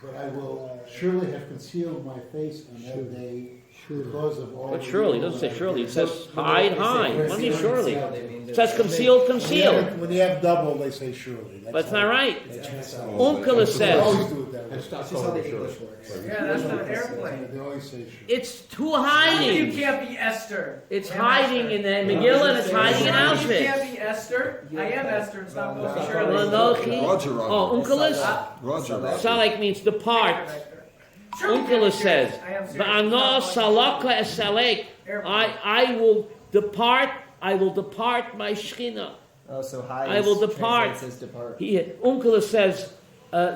Speaker 11: but I will surely have concealed my face on that day Because of all
Speaker 1: But
Speaker 11: the
Speaker 1: surely, it
Speaker 11: evil
Speaker 1: doesn't say
Speaker 11: that
Speaker 1: surely, it
Speaker 11: they
Speaker 1: says
Speaker 11: did.
Speaker 1: hide, hide. What do you mean surely? It says conceal, conceal.
Speaker 11: When you have double, they say surely.
Speaker 1: But it's not right.
Speaker 11: They transfer.
Speaker 1: Uncle
Speaker 11: They
Speaker 1: says,
Speaker 11: always do it that way.
Speaker 8: And stop
Speaker 2: That's just how
Speaker 8: calling
Speaker 2: the
Speaker 8: it
Speaker 2: English
Speaker 8: surely.
Speaker 2: works.
Speaker 9: Yeah, that's not an airplane.
Speaker 11: They always say surely.
Speaker 1: it's two
Speaker 9: You
Speaker 1: hiding.
Speaker 9: can't be Esther.
Speaker 1: It's
Speaker 9: I am
Speaker 1: hiding
Speaker 9: Esther.
Speaker 1: in the Megillah and it's hiding in
Speaker 9: You can't
Speaker 1: Auschwitz.
Speaker 9: be Esther. I am Esther. It's not supposed to be
Speaker 1: Well,
Speaker 9: Shirley.
Speaker 1: no,
Speaker 5: Roger,
Speaker 1: Oh,
Speaker 5: Roger.
Speaker 1: Uncle
Speaker 5: Roger, Roger.
Speaker 1: Salek means depart.
Speaker 9: Surely
Speaker 1: Uncle
Speaker 9: can't be
Speaker 1: says,
Speaker 9: serious. I am serious.
Speaker 1: "Va'ano salaka esalek." I will depart. I will depart my shechina.
Speaker 2: Oh, so hide.
Speaker 1: I will depart.
Speaker 2: translates as depart.
Speaker 1: Uncle says,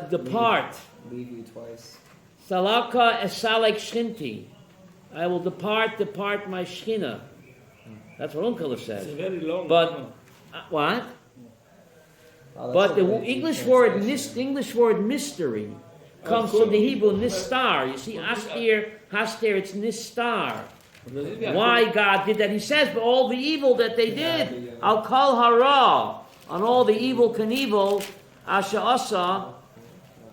Speaker 1: depart.
Speaker 2: Leave you twice.
Speaker 1: Salaka esalek shinti. I will depart my shechina. That's what Uncle
Speaker 10: It's
Speaker 1: says.
Speaker 10: a very long.
Speaker 1: But what?
Speaker 2: Oh, that's
Speaker 1: But
Speaker 2: a
Speaker 1: the
Speaker 2: really deep
Speaker 1: English word mystery comes from the Hebrew nistar. You see, hastir, it's nistar. Why God did that? He says, but all the evil that they did, I'll call hara on all the evil Knievel, asha asa,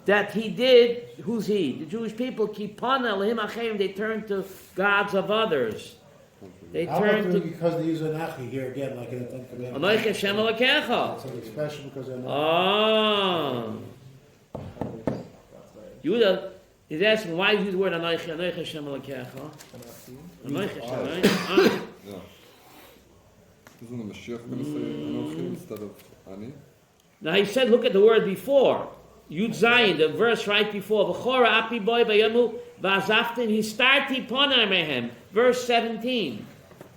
Speaker 1: that he did. Who's he? The Jewish people kipana lehim achayim. They turned to gods of others. They
Speaker 11: How about
Speaker 1: turned to
Speaker 11: because they use an achi here again, like in the Ten Commandments?
Speaker 1: Anoich Hashem Elokecha.
Speaker 11: Something special because they're not.
Speaker 1: Ah. Yehuda is asking, why is the word Anoich Hashem Elokecha? Anoich Hashem, right?
Speaker 5: Yeah. Isn't the Mashiach going to say Anochi instead of Ani?
Speaker 1: Now he said, look at the word before. Yud Zayin, the verse right before. V'chora api boy bayamu v'azaftin histarti ponai mehem. Verse 17.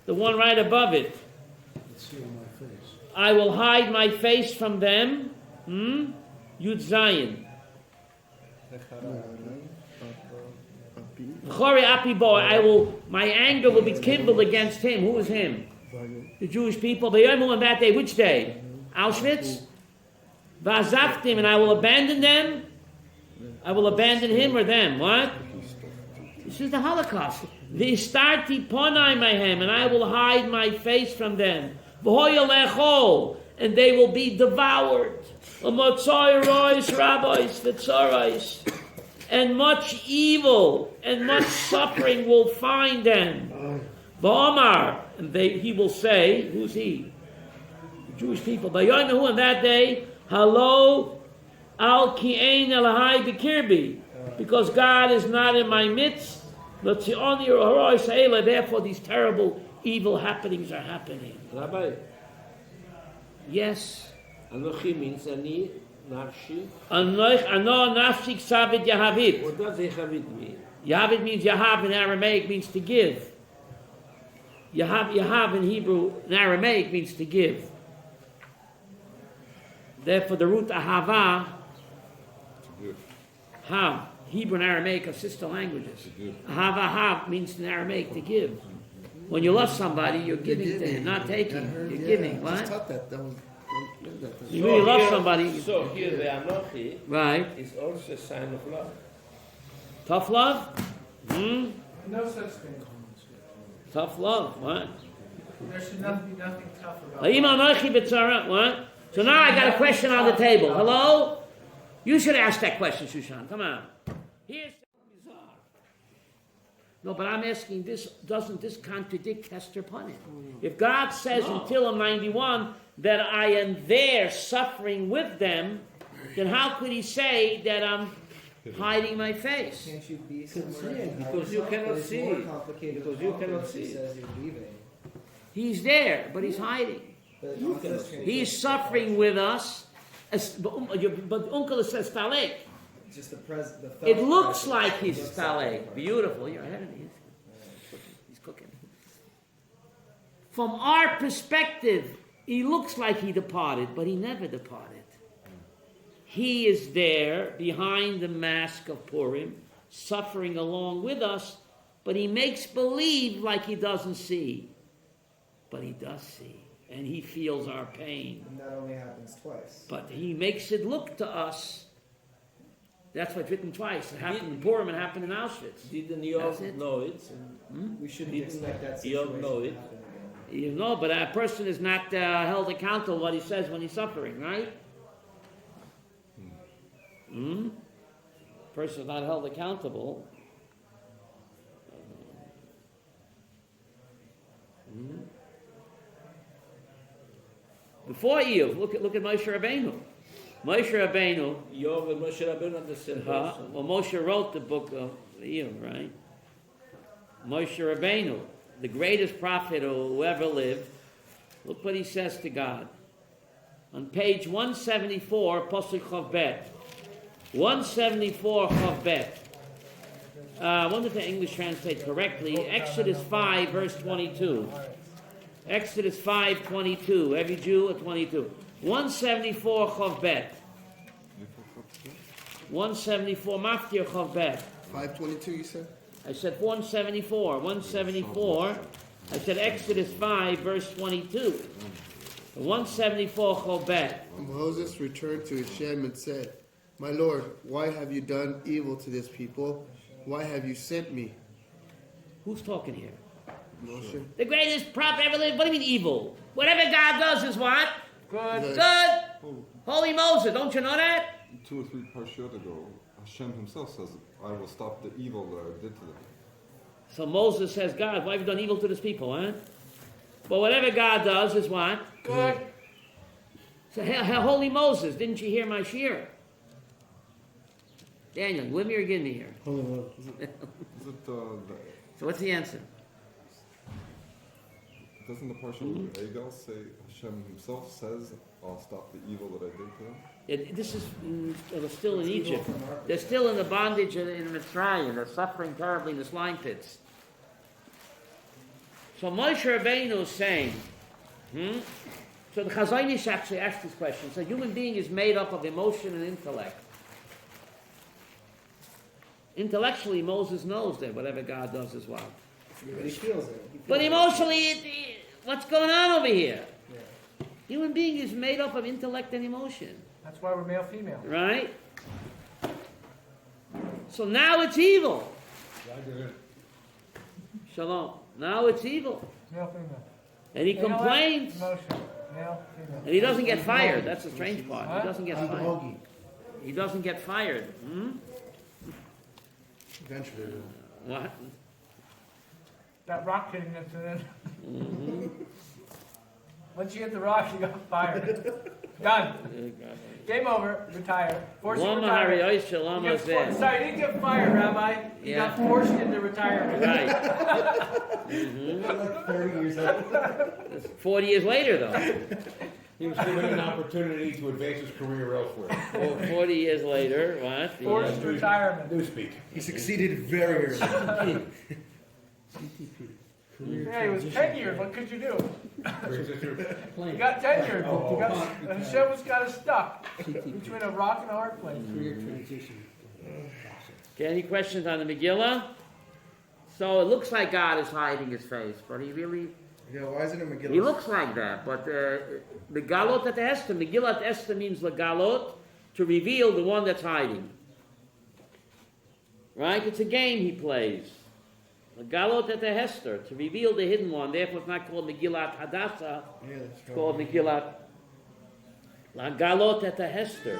Speaker 1: The one right above it.
Speaker 11: Let's see on my face.
Speaker 1: I will hide my face from them. Yud Zayin. V'chori api boy. My anger will be kindled against him. Who is him? The Jewish people. Bayamu on that day. Which day? Auschwitz? Vazaftim, and I will abandon them. I will abandon him or them. What? This is the Holocaust. V'istarti ponai mehem, and I will hide my face from them. V'hoyalechol, and they will be devoured. L'motzoi rois rabbis v'tzorais, and much evil and much suffering will find them. V'omar, and he will say, who's he? The Jewish people. V'yoymehu, on that day, Hello, al ki'ein elahai b'kirbi, because God is not in my midst. Therefore, these terrible, evil happenings are happening.
Speaker 10: Rabbi,
Speaker 1: Yes.
Speaker 10: Anochi means ani, nafshi.
Speaker 1: Ano nafshi ksavit yahavit.
Speaker 10: What does Yahavit mean?
Speaker 1: Yahavit means Yahav in Aramaic means to give. Yahav in Hebrew in Aramaic means to give. Therefore, the root ahava, hav, Hebrew and Aramaic are sister languages. Ahava, hav means in Aramaic to give. When you love somebody, you're giving to him, not taking. You're giving.
Speaker 4: I just
Speaker 1: What?
Speaker 4: taught that. That was.
Speaker 1: You really love somebody.
Speaker 10: So here the Anochi
Speaker 1: Right.
Speaker 10: is also a sign of love.
Speaker 1: Tough love?
Speaker 9: No such thing.
Speaker 1: Tough love. What?
Speaker 9: There should not be nothing tough about
Speaker 1: La'im anochi b'tzara. What? So now I got a question on the table. Hello? You should ask that question, Shushan. Come on. Here's bizarre. No, but I'm asking this, doesn't this contradict Hester Punim? If God says until I'm 91 that I am there suffering with them, then how could he say that I'm hiding my face?
Speaker 2: Can't you be somewhere?
Speaker 10: Because you cannot
Speaker 2: It's
Speaker 10: see.
Speaker 2: more complicated.
Speaker 10: Because you cannot
Speaker 2: He
Speaker 10: see.
Speaker 2: says you're leaving.
Speaker 1: He's there, but he's hiding.
Speaker 2: But
Speaker 1: He's suffering with us. But Uncle says Talek.
Speaker 2: just the the
Speaker 1: It
Speaker 2: felt
Speaker 1: looks
Speaker 2: presence.
Speaker 1: like he's
Speaker 2: Looks like
Speaker 1: Talek. Beautiful. You're ahead of me. He's cooking. From our perspective, he looks like he departed, but he never departed. He is there behind the mask of Purim, suffering along with us, but he makes believe like he doesn't see. But he does see, and he feels our pain.
Speaker 2: And that only happens twice.
Speaker 1: But he makes it look to us. That's what's written twice. It happened in Purim and happened in Auschwitz.
Speaker 10: Didn't
Speaker 1: That's
Speaker 10: Yov
Speaker 1: it.
Speaker 10: know it?
Speaker 2: We shouldn't
Speaker 10: Didn't
Speaker 2: expect that
Speaker 10: Yov
Speaker 2: situation
Speaker 10: know
Speaker 2: to
Speaker 10: it?
Speaker 2: happen again.
Speaker 1: You know, but a person is not held accountable what he says when he's suffering, right? Person is not held accountable. Before Iyov, look at Moshe Rabbeinu. Moshe Rabbeinu.
Speaker 10: Yov and Moshe Rabbeinu are the same person.
Speaker 1: Well, Moshe wrote the book of Iyov, right? Moshe Rabbeinu, the greatest prophet who ever lived. Look what he says to God. On page 174, Pasuk Chav Bet. 174 Chav Bet. I wonder if the English translates correctly. Exodus 5, verse 22. Exodus 5:22. Every Jew at 22. 174 Chav Bet. 174 Maftir Chav Bet.
Speaker 4: 522, you said?
Speaker 1: I said 174. 174. I said Exodus 5, verse 22. 174 Chav Bet.
Speaker 4: Moses returned to Hashem and said, "My Lord, why have you done evil to this people? Why have you sent me?"
Speaker 1: Who's talking here?
Speaker 4: Moshe.
Speaker 1: The greatest prophet ever lived. What do you mean evil? Whatever God does is what?
Speaker 9: Good.
Speaker 1: Good. Holy Moses, don't you know that?
Speaker 5: 2 or 3 parashiyot ago, Hashem himself says, I will stop the evil that I did to them.
Speaker 1: So Moses says, God, why have you done evil to this people, huh? But whatever God does is what?
Speaker 9: Good.
Speaker 1: So, Holy Moses, didn't you hear my shir? Daniel, with me or give me here?
Speaker 6: Holy Moses.
Speaker 5: Is it,
Speaker 1: So what's the answer?
Speaker 5: doesn't the parashiyot Egal say Hashem himself says, I'll stop the evil that I did to them?
Speaker 1: This is still in Egypt. They're still in the bondage in Mitzrayim. They're suffering terribly in the slime pits. So Moshe Rabbeinu is saying, so the Chazon Ish actually asked this question. So a human being is made up of emotion and intellect. Intellectually, Moses knows that whatever God does is what.
Speaker 2: He feels it.
Speaker 1: But emotionally, what's going on over here? Yeah. Human being is made up of intellect and emotion.
Speaker 9: That's why we're male-female.
Speaker 1: Right? So now it's evil. Shalom. Now it's evil.
Speaker 9: Male-female.
Speaker 1: And he complains.
Speaker 9: Emotion. Male-female.
Speaker 1: And he doesn't get fired. That's the strange part. He doesn't get fired.
Speaker 6: Hoagie.
Speaker 1: He doesn't get fired.
Speaker 6: Eventually.
Speaker 1: What?
Speaker 9: That rock hitting incident. Once you hit the rock, you got fired. Done. Game over. Retire. Forced to retire. Sorry, you didn't get fired, Rabbi. You got forced into retirement.
Speaker 1: Right.
Speaker 6: 30 years later.
Speaker 1: 40 years later, though.
Speaker 8: He was given an opportunity to advance his career elsewhere.
Speaker 1: Well, 40 years later, what?
Speaker 9: Forced retirement.
Speaker 8: Newspeak.
Speaker 6: He succeeded very early.
Speaker 9: Yeah, it was 10 years. What could you do? You got 10 years. Hashem was kind of stuck between a rock and a hard place.
Speaker 3: Career transition.
Speaker 1: Okay, any questions on the Megillah? So it looks like God is hiding his face, but he really...
Speaker 6: Yeah, why isn't it Megillah?
Speaker 1: He looks like that, but Megalot at Esther, Megillat Esther means Legalot, to reveal the one that's hiding. Right? It's a game he plays. Legalot at Esther, to reveal the hidden one. Therefore, it's not called Megillat Hadassah.
Speaker 6: Yeah,
Speaker 1: It's called Megillat Legalot at Esther.